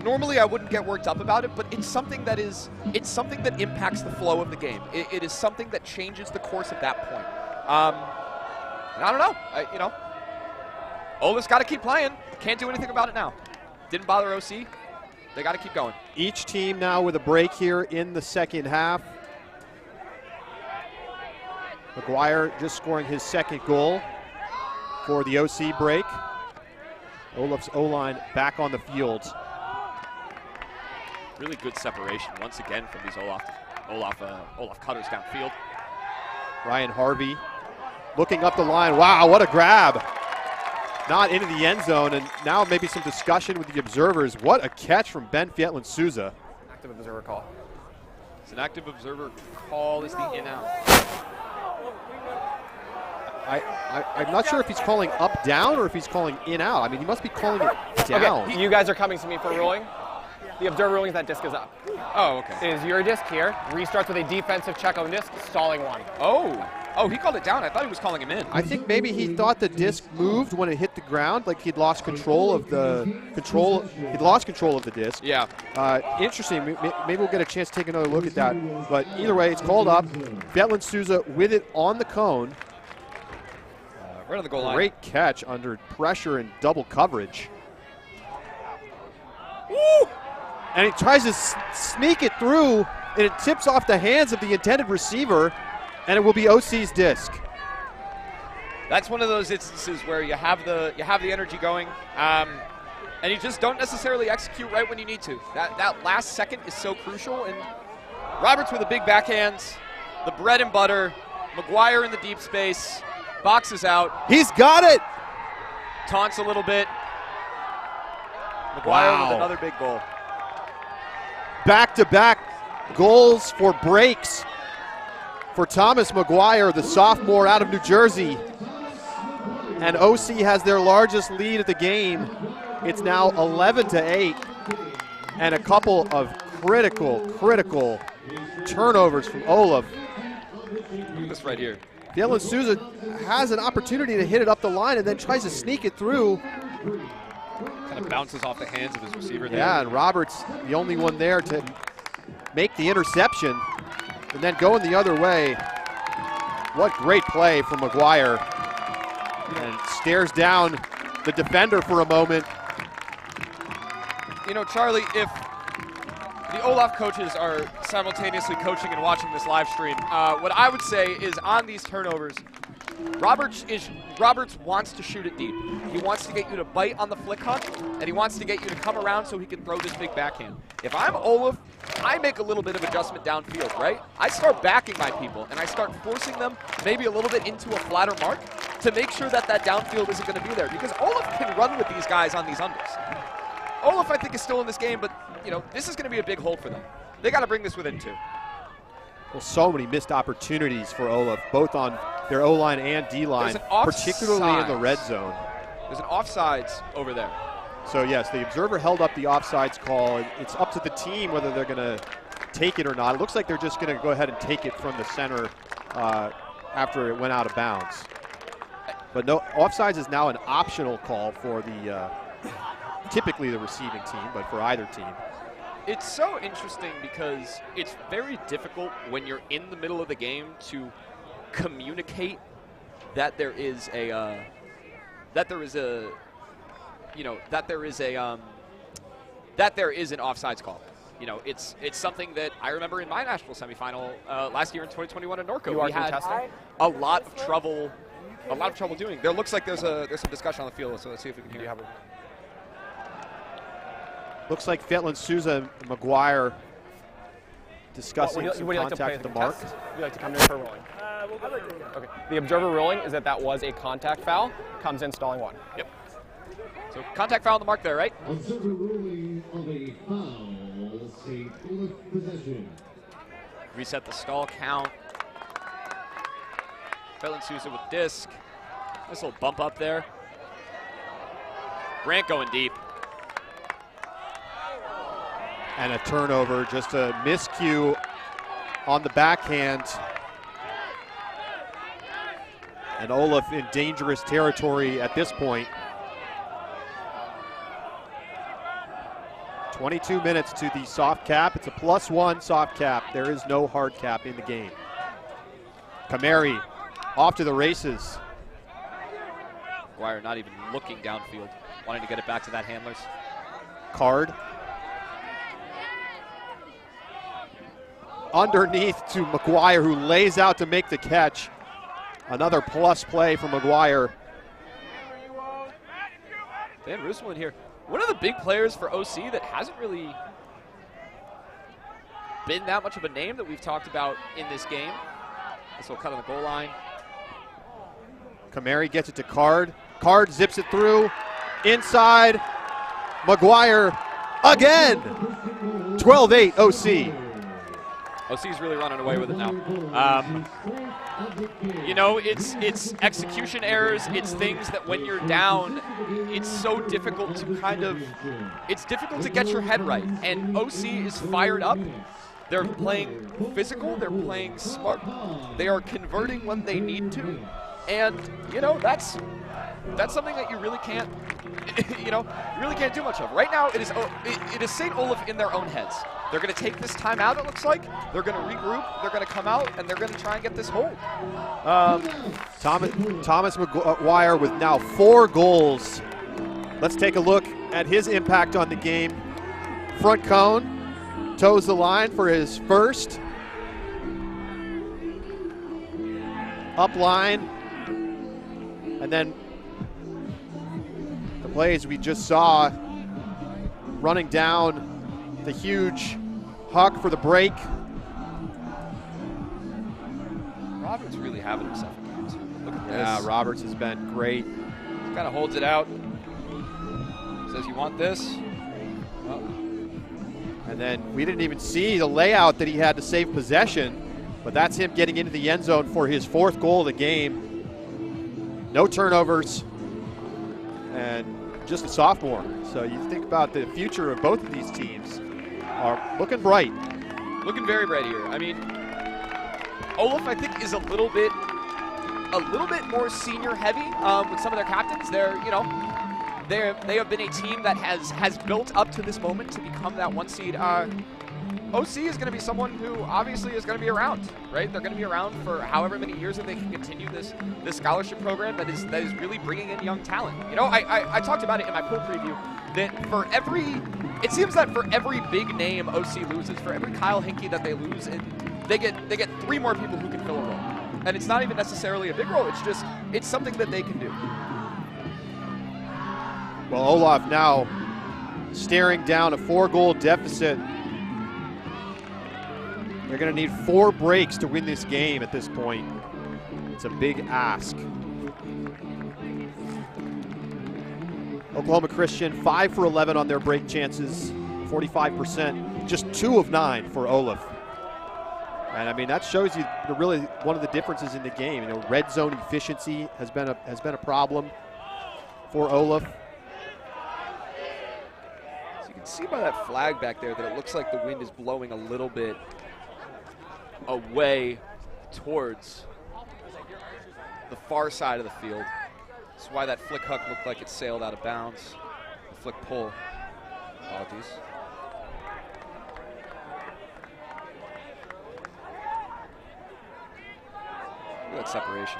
normally I wouldn't get worked up about it, but it's something that impacts the flow of the game. It is something that changes the course at that point. And I don't know. Olaf's got to keep playing. Can't do anything about it now. Didn't bother OC. They got to keep going. Each team now with a break here in the second half. McGuire just scoring his second goal for the OC break. Olaf's O-line back on the field. Really good separation once again from these Olaf cutters downfield. Ryan Harvey looking up the line. Wow, what a grab. Not into the end zone, and now maybe some discussion with the observers. What a catch from Ben Fietland-Souza. Active observer call. It's an active observer call. Is the in-out. I'm not sure if he's calling up-down or if he's calling in-out. I mean, he must be calling it down. Okay, you guys are coming to me for a ruling. The observer ruling is that disc is up. Oh, okay. It is your disc here. Restarts with a defensive check on disc, stalling 1. Oh, he called it down. I thought he was calling him in. I think maybe he thought the disc moved when it hit the ground, like he'd lost control of the disc. Yeah. Interesting. Maybe we'll get a chance to take another look at that. But either way, it's called up. Fietland-Souza with it on the cone. Right on the goal line. Great catch under pressure and double coverage. Woo! And he tries to sneak it through, and it tips off the hands of the intended receiver, and it will be OC's disc. That's one of those instances where you have the energy going, and you just don't necessarily execute right when you need to. That last second is so crucial. And Roberts with a big backhand, the bread and butter. McGuire in the deep space, boxes out. He's got it. Taunts a little bit. McGuire with another big goal. Back-to-back goals for breaks for Thomas McGuire, the sophomore out of New Jersey. And OC has their largest lead of the game. It's now 11-8. And a couple of critical turnovers from Olaf. This right here. Fietland-Souza has an opportunity to hit it up the line and then tries to sneak it through. Kind of bounces off the hands of his receiver there. Yeah, and Roberts, the only one there to make the interception and then going the other way. What great play from McGuire. And stares down the defender for a moment. You know, Charlie, if the Olaf coaches are simultaneously coaching and watching this live stream, what I would say is on these turnovers, Roberts wants to shoot it deep. He wants to get you to bite on the flick hunt, and he wants to get you to come around so he can throw this big backhand. If I'm Olaf, I make a little bit of adjustment downfield, right? I start backing my people, and I start forcing them maybe a little bit into a flatter mark to make sure that that downfield isn't going to be there, because Olaf can run with these guys on these unders. Olaf, I think, is still in this game, but, you know, this is going to be a big hold for them. They got to bring this within 2. Well, so many missed opportunities for Olaf, both on their O-line and D-line, particularly in the red zone. There's an offsides over there. So, yes, the observer held up the offsides call. It's up to the team whether they're going to take it or not. It looks like they're just going to go ahead and take it from the center after it went out of bounds. But no, offsides is now an optional call for the typically the receiving team, but for either team. It's so interesting because it's very difficult when you're in the middle of the game to communicate that there is an offsides call. You know, it's something that I remember in my national semifinal last year in 2021 in Norco. We had a lot of trouble doing. There looks like there's some discussion on the field, so let's see if we can hear you. Looks like Fetland, Souza, and McGuire discussing some contact at the mark. Would you like to come in for a ruling? Okay. The observer ruling is that was a contact foul. Comes in stalling 1. Yep. So contact foul on the mark there, right? Observer ruling of a foul, St. Olaf possession. Reset the stall count. Fetland Souza with disc. Nice little bump up there. Grant going deep. And a turnover, just a miscue on the backhand. And Olaf in dangerous territory at this point. 22 minutes to the soft cap. It's a +1 soft cap. There is no hard cap in the game. Kamari off to the races. McGuire not even looking downfield, wanting to get it back to that handlers. Card. Underneath to McGuire, who lays out to make the catch. Another plus play for McGuire. Dan Russell in here. One of the big players for OC that hasn't really been that much of a name that we've talked about in this game. This will cut on the goal line. Kamari gets it to Card. Card zips it through. Inside. McGuire again. 12-8 OC. OC's really running away with it now. You know, it's execution errors. It's things that when you're down, it's so difficult to it's difficult to get your head right. And OC is fired up. They're playing physical. They're playing smart. They are converting when they need to. And, you know, that's something that you really can't, you really can't do much of. Right now, it is St. Olaf in their own heads. They're going to take this time out, it looks like. They're going to regroup. They're going to come out, and they're going to try and get this hold. Thomas McGuire with now 4 goals. Let's take a look at his impact on the game. Front cone, toes the line for his first. Up line. And then the plays we just saw, running down the huge huck for the break. Roberts really having himself a game too. Look at this. Yeah, Roberts has been great. Kind of holds it out. Says, you want this? Well. And then we didn't even see the layout that he had to save possession, but that's him getting into the end zone for his 4th goal of the game. No turnovers, and just a sophomore. So you think about the future of both of these teams are looking bright. Looking very bright here. I mean, Olaf, I think, is a little bit more senior heavy with some of their captains. They have been a team that has built up to this moment to become that 1 seed. OC is going to be someone who obviously is going to be around, right? They're going to be around for however many years that they can continue this scholarship program that is really bringing in young talent. You know, I talked about it in my pool preview that it seems that for every big name OC loses, for every Kyle Hinkey that they lose, they get 3 more people who can fill a role. And it's not even necessarily a big role. It's something that they can do. Well, Olaf now staring down a 4-goal deficit. They're going to need 4 breaks to win this game at this point. It's a big ask. Oklahoma Christian 5 for 11 on their break chances, 45%. Just 2 of 9 for Olaf. And I mean, that shows you really one of the differences in the game. You know, red zone efficiency has been a problem for Olaf. So you can see by that flag back there that it looks like the wind is blowing a little bit away towards the far side of the field. That's why that flick hook looked like it sailed out of bounds. The flick pull. Apologies. Look at that separation.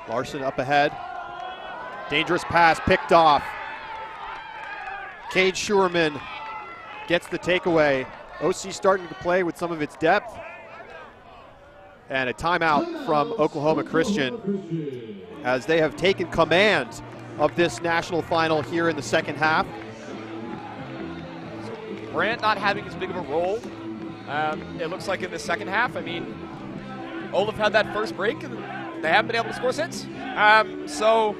Larson up ahead. Dangerous pass picked off. Cade Schurman gets the takeaway. OC starting to play with some of its depth. And a timeout from Oklahoma Christian as they have taken command of this national final here in the second half. Brandt not having as big of a role, it looks like in the second half. I mean, Olaf had that first break, and they haven't been able to score since. So,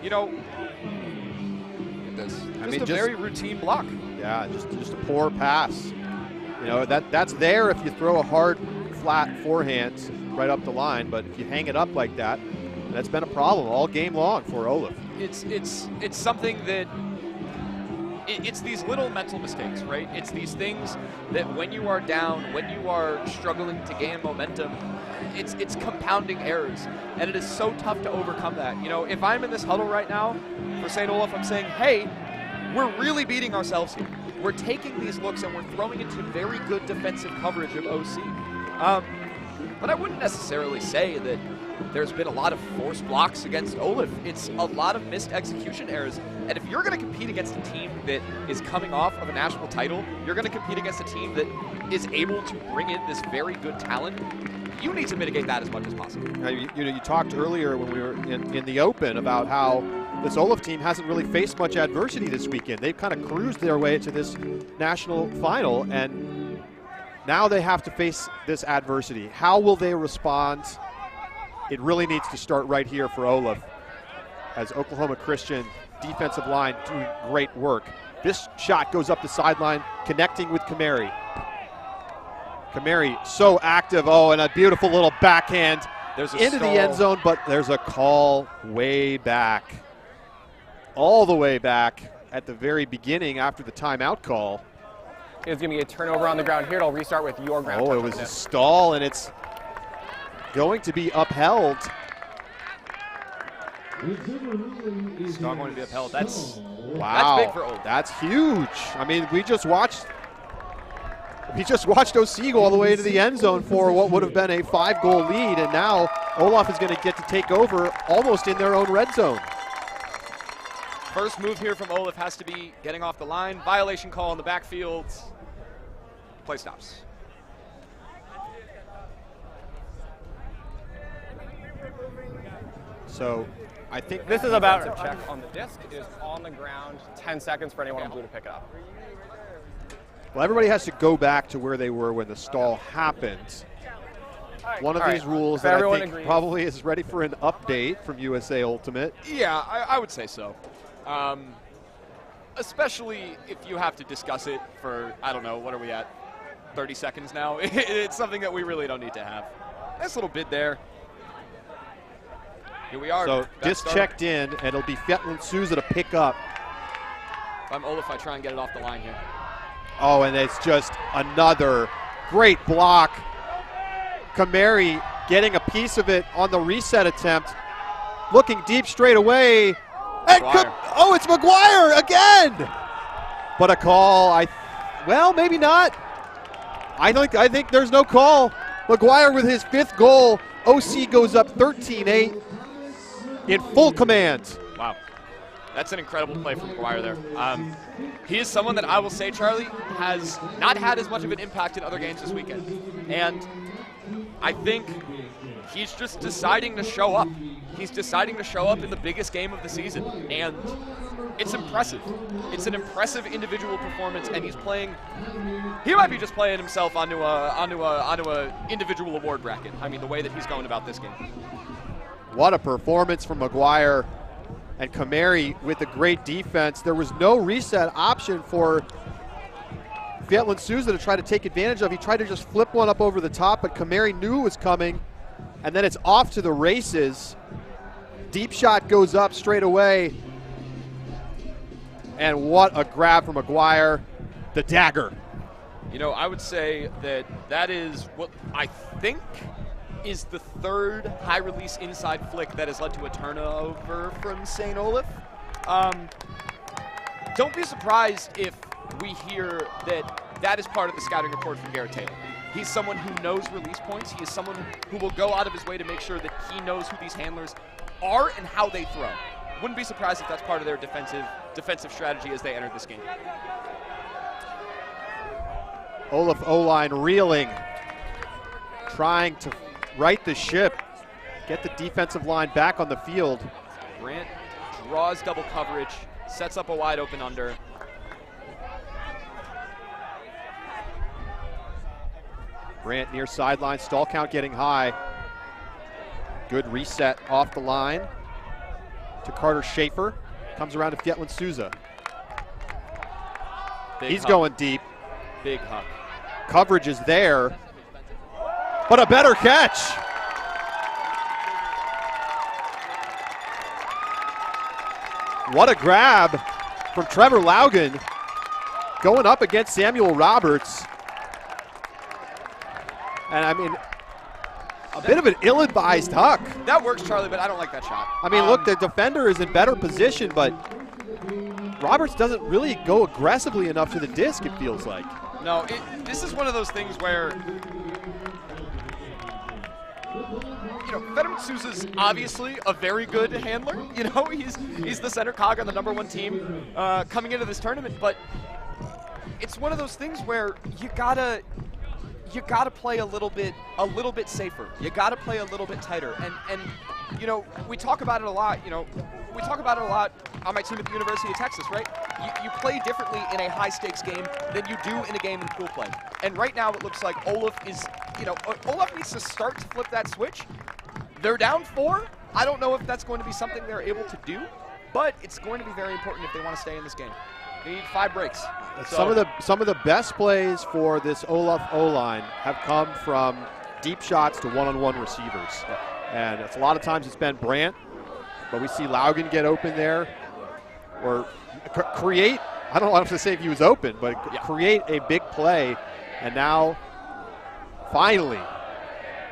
you know, just a very routine block. Yeah, just a poor pass. You know, that's there if you throw a hard, flat forehand right up the line, but if you hang it up like that, that's been a problem all game long for Olaf. It's something that it's these little mental mistakes, right? It's these things that when you are down, when you are struggling to gain momentum, it's compounding errors, and it is so tough to overcome that. You know, if I'm in this huddle right now for St. Olaf, I'm saying, hey, we're really beating ourselves here. We're taking these looks and we're throwing into very good defensive coverage of OC. But I wouldn't necessarily say that there's been a lot of forced blocks against Olaf. It's a lot of missed execution errors. And if you're going to compete against a team that is coming off of a national title, you're going to compete against a team that is able to bring in this very good talent, you need to mitigate that as much as possible. You talked earlier when we were in the open about how this Olaf team hasn't really faced much adversity this weekend. They've kind of cruised their way to this national final, and now they have to face this adversity. How will they respond? It really needs to start right here for Olaf, as Oklahoma Christian defensive line doing great work. This shot goes up the sideline, connecting with Kamari. Kamari so active. Oh, and a beautiful little backhand into the end zone, but there's a call way back. All the way back at the very beginning after the timeout call. It's going to be a turnover on the ground here. It'll restart with your ground. Oh, it was a stall, and it's going to be upheld. It's not going to be upheld. That's wow. That's big for Olaf. That's huge. I mean, we just watched OC go all the way to the end zone for what would have been a 5-goal lead, and now Olaf is going to get to take over almost in their own red zone. First move here from Olaf has to be getting off the line. Violation call in the backfield. Play stops. So I think this is about a check on the disc. It is on the ground. 10 seconds for anyone in blue to pick it up. Well, everybody has to go back to where they were when the stall happened. One of these rules that I think probably is ready for an update from USA Ultimate. Yeah, I would say so. Especially if you have to discuss it for, I don't know, what are we at, 30 seconds now? It's something that we really don't need to have. Nice little bid there. Here we are. So disc checked in, and it'll be Fetland Souza to pick up. If I'm Olaf, I try and get it off the line here. Oh, and it's just another great block. Kamari getting a piece of it on the reset attempt. Looking deep straight away. And oh, it's McGuire again! But a call, well, maybe not. I think there's no call. McGuire with his 5th goal. OC goes up 13-8 in full command. Wow. That's an incredible play from McGuire there. He is someone that I will say, Charlie, has not had as much of an impact in other games this weekend. And I think he's just deciding to show up. He's deciding to show up in the biggest game of the season. And it's impressive. It's an impressive individual performance, and he's playing. He might be just playing himself onto a individual award bracket. I mean, the way that he's going about this game. What a performance from McGuire. And Kamari with a great defense. There was no reset option for Vietlin Souza to try to take advantage of. He tried to just flip one up over the top, but Kamari knew it was coming. And then it's off to the races. Deep shot goes up straight away. And what a grab from McGuire. The dagger. You know, I would say that is what I think is the third high-release inside flick that has led to a turnover from St. Olaf. Don't be surprised if we hear that is part of the scouting report from Garrett Taylor. He's someone who knows release points. He is someone who will go out of his way to make sure that he knows who these handlers are and how they throw. Wouldn't be surprised if that's part of their defensive strategy as they enter this game. Olaf O-line reeling, trying to right the ship, get the defensive line back on the field. Grant draws double coverage, sets up a wide open under. Grant near sideline, stall count getting high. Good reset off the line to Carter Schaefer. Comes around to Vietlin Souza. He's going deep. Big huck. Coverage is there, but a better catch. What a grab from Trevor Laugen going up against Samuel Roberts. And I mean, a bit of an ill-advised huck. That works, Charlie, but I don't like that shot. I mean, look, the defender is in better position, but Roberts doesn't really go aggressively enough to the disc, it feels like. No, this is one of those things where, you know, Vietlin Souza's obviously a very good handler. You know, he's the center cog on the #1 team coming into this tournament, but it's one of those things where you gotta play a little bit safer. You gotta play a little bit tighter. And you know, we talk about it a lot. You know, we talk about it a lot on my team at the University of Texas, right? You play differently in a high-stakes game than you do in a game in pool play. And right now it looks like Olaf is, you know, Olaf needs to start to flip that switch. They're down 4. I don't know if that's going to be something they're able to do, but it's going to be very important if they want to stay in this game. They need 5 breaks. Some of the best plays for this Olaf O-line have come from deep shots to one-on-one receivers. And it's a lot of times it's been Brandt, but we see Laugen get open there, or create, I don't want to say if he was open, but create a big play. And now, finally,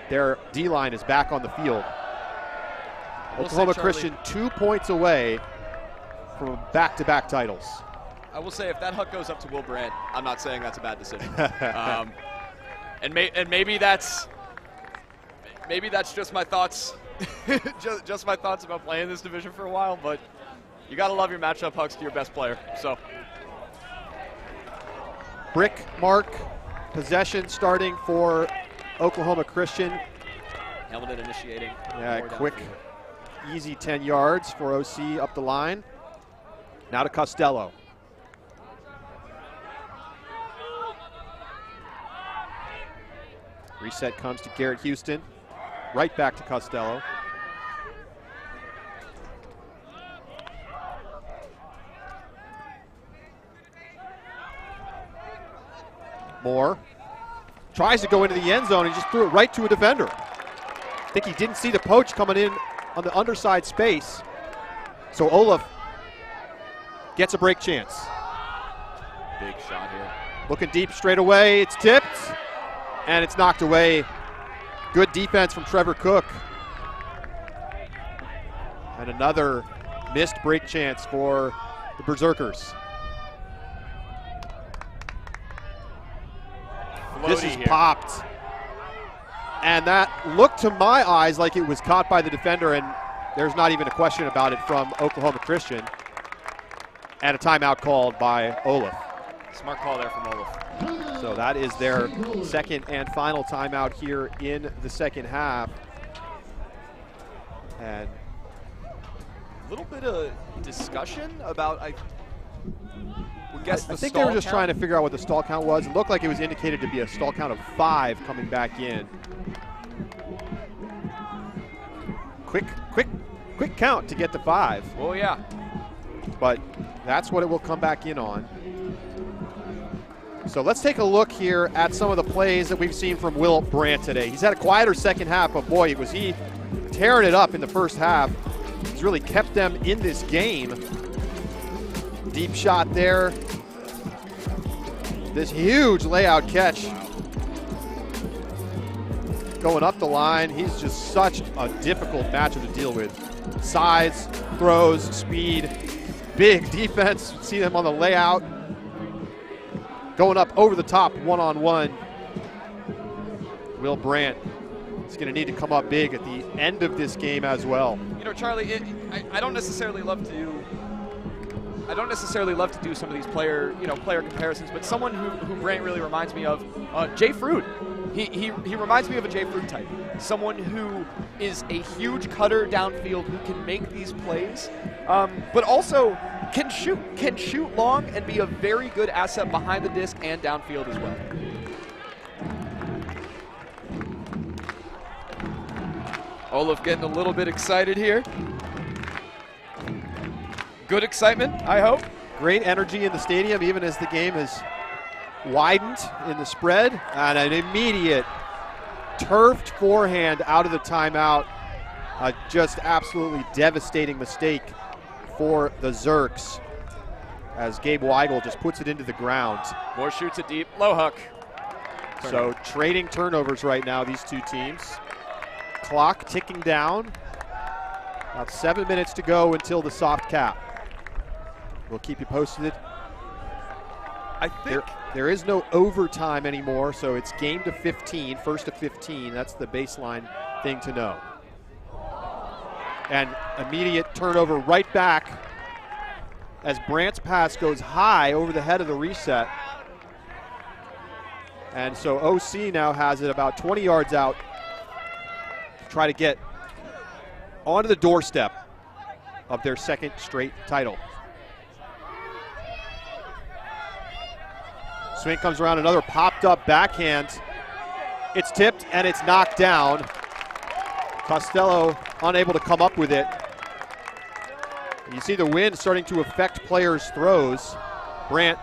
their D-line is back on the field. Oklahoma Christian 2 points away from back-to-back titles. I will say, if that huck goes up to Will Brandt, I'm not saying that's a bad decision. And maybe that's just my thoughts, just my thoughts about playing this division for a while. But you got to love your matchup hucks to your best player. So, brick mark possession starting for Oklahoma Christian. Hamilton initiating. Yeah, quick, easy 10 yards for OC up the line. Now to Costello. Reset comes to Garrett Houston. Right back to Costello. Moore tries to go into the end zone and just threw it right to a defender. I think he didn't see the poach coming in on the underside space. So Olaf gets a break chance. Big shot here. Looking deep straight away. It's tipped. And it's knocked away. Good defense from Trevor Cook. And another missed break chance for the Berserkers. This is popped. And that looked to my eyes like it was caught by the defender, and there's not even a question about it from Oklahoma Christian. And a timeout called by Olaf. Smart call there from Olaf. So that is their second and final timeout here in the second half. And a little bit of discussion about, I think they were just trying to figure out what the stall count was. It looked like it was indicated to be a stall count of 5 coming back in. Quick count to get to 5. Oh, yeah. But that's what it will come back in on. So let's take a look here at some of the plays that we've seen from Will Brandt today. He's had a quieter second half, but boy, was he tearing it up in the first half. He's really kept them in this game. Deep shot there. This huge layout catch. Going up the line. He's just such a difficult matchup to deal with. Size, throws, speed, big defense. See them on the layout. Going up over the top one-on-one. Will Brandt is going to need to come up big at the end of this game as well. You know, Charlie, I don't necessarily love to do. I don't necessarily love to do some of these player comparisons, but someone who Brandt really reminds me of, Jay Fruit. He reminds me of a Jay Fruit type. Someone who is a huge cutter downfield who can make these plays, but also can shoot long and be a very good asset behind the disc and downfield as well. Olaf getting a little bit excited here. Good excitement, I hope. Great energy in the stadium, even as the game has widened in the spread. And an immediate turfed forehand out of the timeout. A just absolutely devastating mistake for the Zerks as Gabe Weigel just puts it into the ground. Moore shoots it deep, low hook. So trading turnovers right now, these two teams. Clock ticking down. About 7 minutes to go until the soft cap. We'll keep you posted. I think there is no overtime anymore, so it's game to 15, first to 15. That's the baseline thing to know. And immediate turnover right back as Brandt's pass goes high over the head of the reset. And so OC now has it about 20 yards out to try to get onto the doorstep of their second straight title. Swing comes around, another popped up backhand. It's tipped and it's knocked down. Costello unable to come up with it. You see the wind starting to affect players' throws. Brandt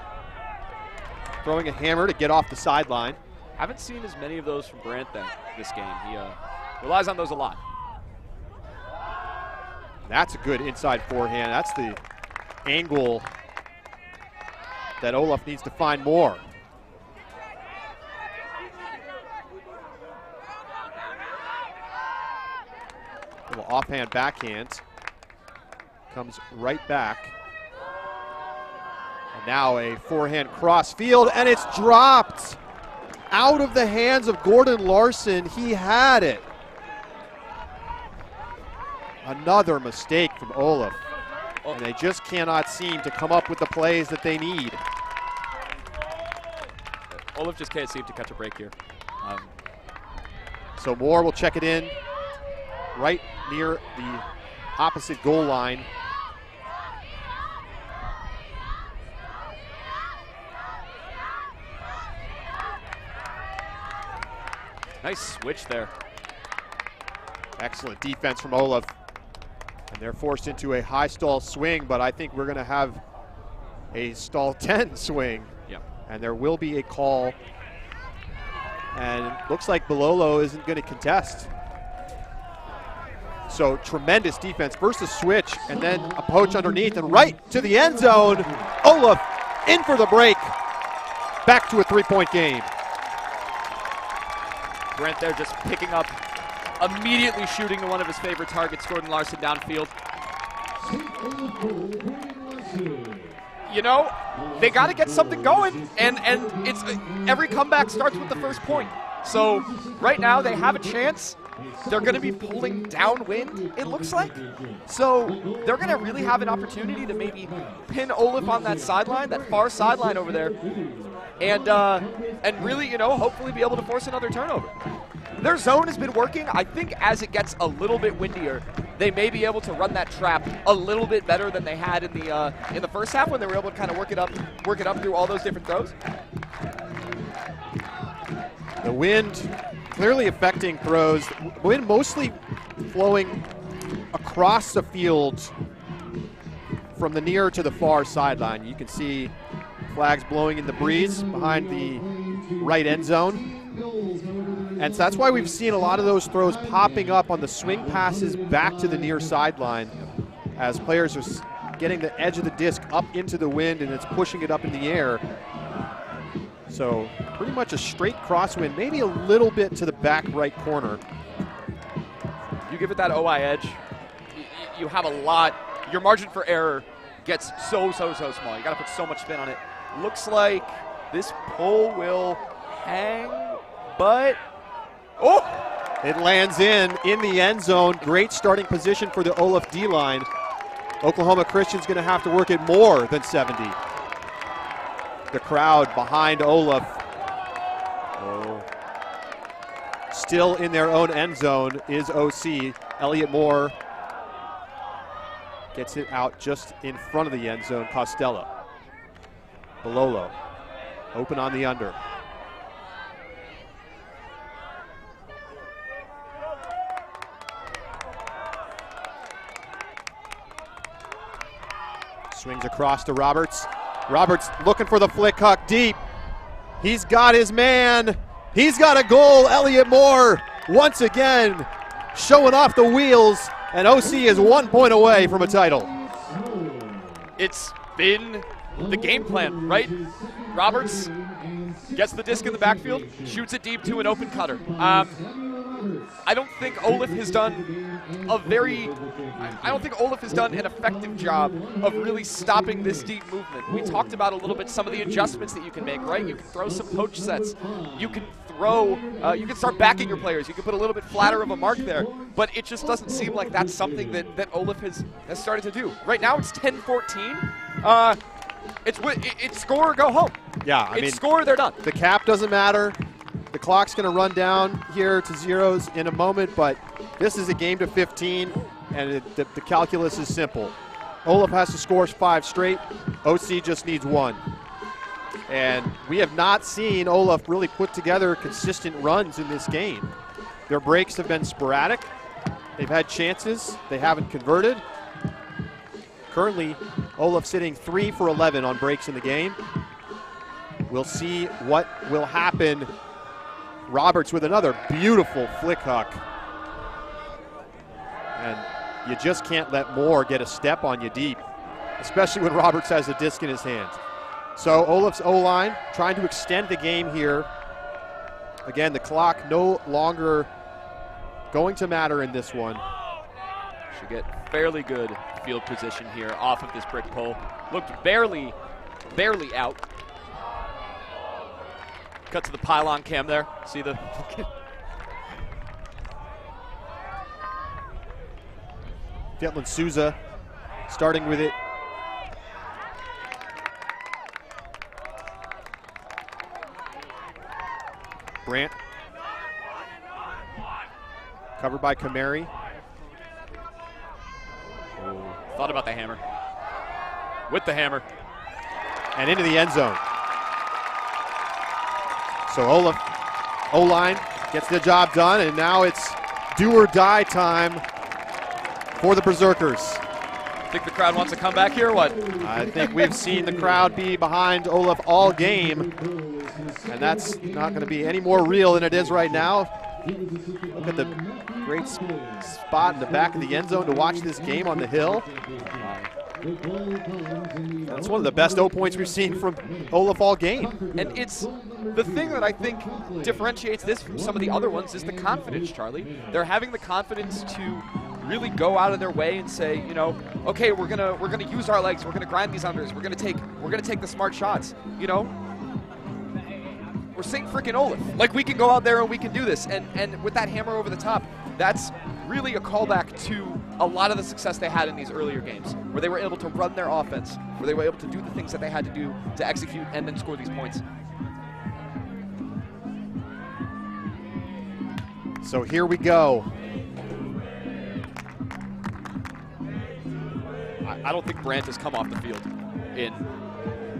throwing a hammer to get off the sideline. Haven't seen as many of those from Brandt this game. He relies on those a lot. That's a good inside forehand. That's the angle that Olaf needs to find more. Little offhand backhand. Comes right back. And now a forehand cross field, and it's dropped out of the hands of Gordon Larson. He had it. Another mistake from Olaf. And they just cannot seem to come up with the plays that they need. Olaf just can't seem to catch a break here. So Moore will check it in right near the opposite goal line. Nice switch there. Excellent defense from Olaf. And they're forced into a high stall swing, but I think we're going to have a stall 10 swing. Yep. And there will be a call. And it looks like Bololo isn't going to contest. So tremendous defense. First a switch and then a poach underneath and right to the end zone. Olaf in for the break. Back to a 3-point game. Brandt there just picking up, immediately shooting to one of his favorite targets, Gordon Larson downfield. You know, they got to get something going, and it's every comeback starts with the first point. So right now they have a chance they're going to be pulling downwind, it looks like. So they're going to really have an opportunity to maybe pin Olaf on that sideline, that far sideline over there, and really, you know, hopefully be able to force another turnover. Their zone has been working. I think as it gets a little bit windier, they may be able to run that trap a little bit better than they had in the first half when they were able to kind of work it up through all those different throws. The wind clearly affecting throws. Wind mostly flowing across the field from the near to the far sideline. You can see flags blowing in the breeze behind the right end zone. And so that's why we've seen a lot of those throws popping up on the swing passes back to the near sideline as players are getting the edge of the disc up into the wind and it's pushing it up in the air. So pretty much a straight crosswind, maybe a little bit to the back right corner. You give it that OI edge, you have a lot. Your margin for error gets so small. You got to put so much spin on it. Looks like this pull will hang, but it lands in the end zone. Great starting position for the Olaf D-line. Oklahoma Christian's going to have to work it more than 70. The crowd behind Olaf. Still in their own end zone is OC. Elliott Moore gets it out just in front of the end zone. Costello. Balolo. Open on the under. Swings across to Roberts. Roberts looking for the flick huck deep. He's got his man. He's got a goal. Elliott Moore once again showing off the wheels, and OC is 1 point away from a title. It's been the game plan, right? Roberts gets the disc in the backfield, shoots it deep to an open cutter. I don't think Olaf has done an effective job of really stopping this deep movement. We talked about a little bit some of the adjustments that you can make, right? You can throw some poach sets. You can you can start backing your players. You can put a little bit flatter of a mark there, but it just doesn't seem like that's something that Olaf has started to do. Right now it's 10-14. It's score or go home. Yeah, I mean, score, they're done. The cap doesn't matter. The clock's going to run down here to zeros in a moment, but this is a game to 15, and the calculus is simple. Olaf has to score 5 straight. OC just needs 1. And we have not seen Olaf really put together consistent runs in this game. Their breaks have been sporadic. They've had chances. They haven't converted. Currently, Olaf sitting 3 for 11 on breaks in the game. We'll see what will happen. Roberts with another beautiful flick huck. And you just can't let Moore get a step on you deep, especially when Roberts has a disc in his hand. So Olaf's O-line trying to extend the game here. Again, the clock no longer going to matter in this one. Should get fairly good field position here off of this brick pole. Looked barely out. Cut to the pylon cam there. See the Getland Souza starting with it. Brandt. Covered by Kamari. Thought about the hammer. With the hammer. And into the end zone. So Olaf, O-line gets the job done, and now it's do or die time for the Berserkers. Think the crowd wants to come back here or what? I think we've seen the crowd be behind Olaf all game, and that's not going to be any more real than it is right now. Look at the great spot in the back of the end zone to watch this game on the hill. That's one of the best O points we've seen from Olaf all game. And it's the thing that I think differentiates this from some of the other ones is the confidence, Charlie. They're having the confidence to really go out of their way and say, you know, okay, we're gonna use our legs, we're gonna grind these unders, we're gonna take the smart shots, you know. St. Frickin' Olaf. Like, we can go out there and we can do this. And with that hammer over the top, that's really a callback to a lot of the success they had in these earlier games, where they were able to run their offense, where they were able to do the things that they had to do to execute and then score these points. So here we go. I don't think Brandt has come off the field in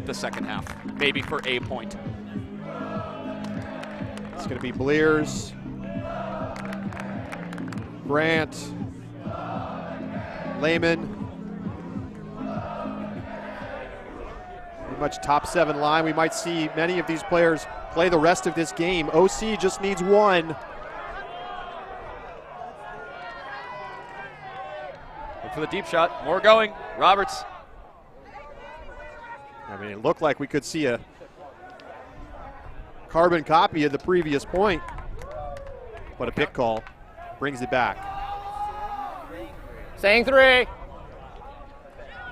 the second half, maybe for a point. It's going to be Blears, Brandt, Lehman. Pretty much top 7 line. We might see many of these players play the rest of this game. OC just needs one. Look for the deep shot. More going. Roberts. I mean, it looked like we could see a carbon copy of the previous point, but a pick call brings it back. Saying 3.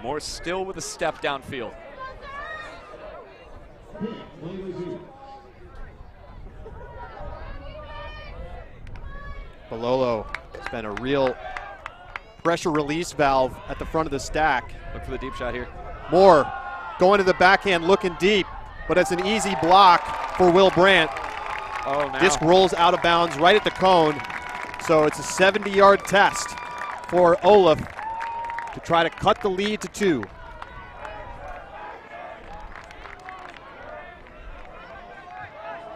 Moore still with a step downfield. Balolo has been a real pressure release valve at the front of the stack. Look for the deep shot here. Moore going to the backhand, looking deep, but it's an easy block for Will Brandt. Oh, now. Disc rolls out of bounds right at the cone. So it's a 70-yard test for Olaf to try to cut the lead to 2.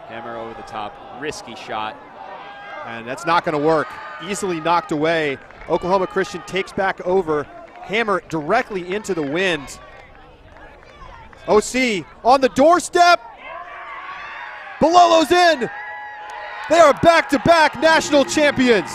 Hammer over the top, risky shot. And that's not going to work. Easily knocked away. Oklahoma Christian takes back over. Hammer directly into the wind. OC on the doorstep. Balolo's in. They are back-to-back national champions.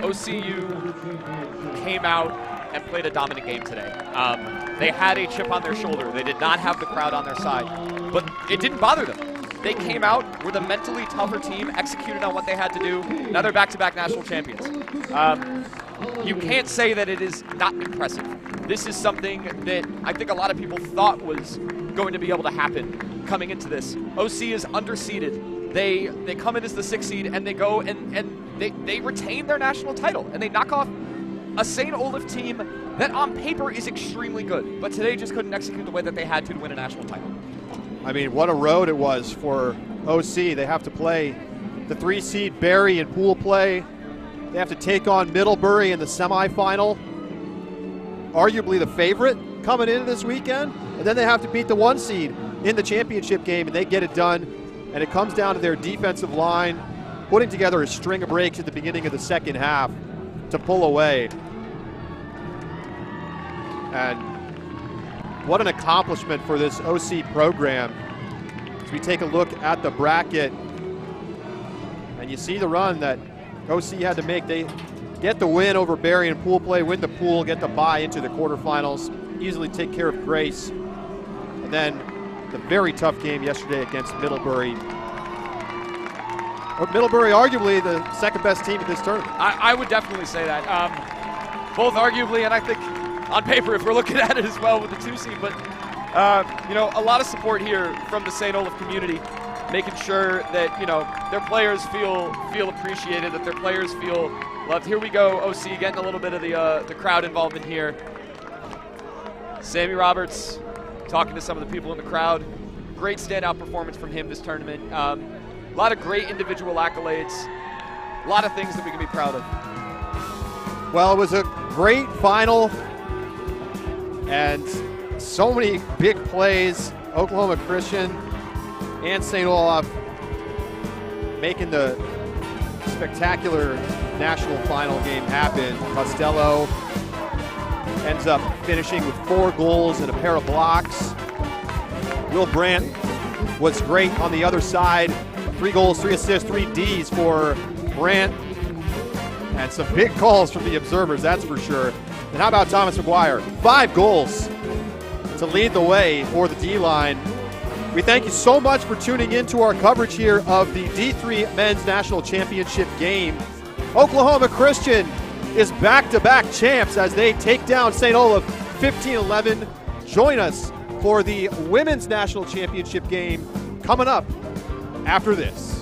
OCU came out and played a dominant game today. They had a chip on their shoulder. They did not have the crowd on their side, but it didn't bother them. They came out, were the mentally tougher team, executed on what they had to do. Now they're back-to-back national champions. You can't say that it is not impressive. This is something that I think a lot of people thought was going to be able to happen coming into this. OC is underseeded. They come in as the 6th seed, and they go and they retain their national title, and they knock off a St. Olaf team that on paper is extremely good, but today just couldn't execute the way that they had to win a national title. I mean, what a road it was for OC. They have to play the 3 seed Barry in pool play. They have to take on Middlebury in the semifinal, arguably the favorite coming into this weekend, and then they have to beat the 1 seed in the championship game, and they get it done. And it comes down to their defensive line putting together a string of breaks at the beginning of the second half to pull away. And what an accomplishment for this OC program. As we take a look at the bracket, and you see the run that OC had to make. They get the win over Barry in pool play, win the pool, get the bye into the quarterfinals, easily take care of Grace. And then the very tough game yesterday against Middlebury. Middlebury arguably the second best team in this tournament. I would definitely say that. Both arguably, and I think on paper if we're looking at it as well with the 2 seed, but you know, a lot of support here from the St. Olaf community, making sure that, you know, their players feel appreciated, that their players feel loved. Here we go, OC getting a little bit of the crowd involvement here. Sammy Roberts talking to some of the people in the crowd. Great standout performance from him this tournament. A lot of great individual accolades. A lot of things that we can be proud of. Well, it was a great final and so many big plays. Oklahoma Christian and St. Olaf making the spectacular national final game happen. Costello ends up finishing with 4 goals and a pair of blocks. Will Brandt was great on the other side. 3 goals, 3 assists, 3 Ds for Brandt. And some big calls from the observers, that's for sure. And how about Thomas McGuire? 5 goals. to lead the way for the D-line. We thank you so much for tuning in to our coverage here of the D3 Men's National Championship game. Oklahoma Christian is back-to-back champs as they take down St. Olaf 15-11. Join us for the Women's National Championship game coming up after this.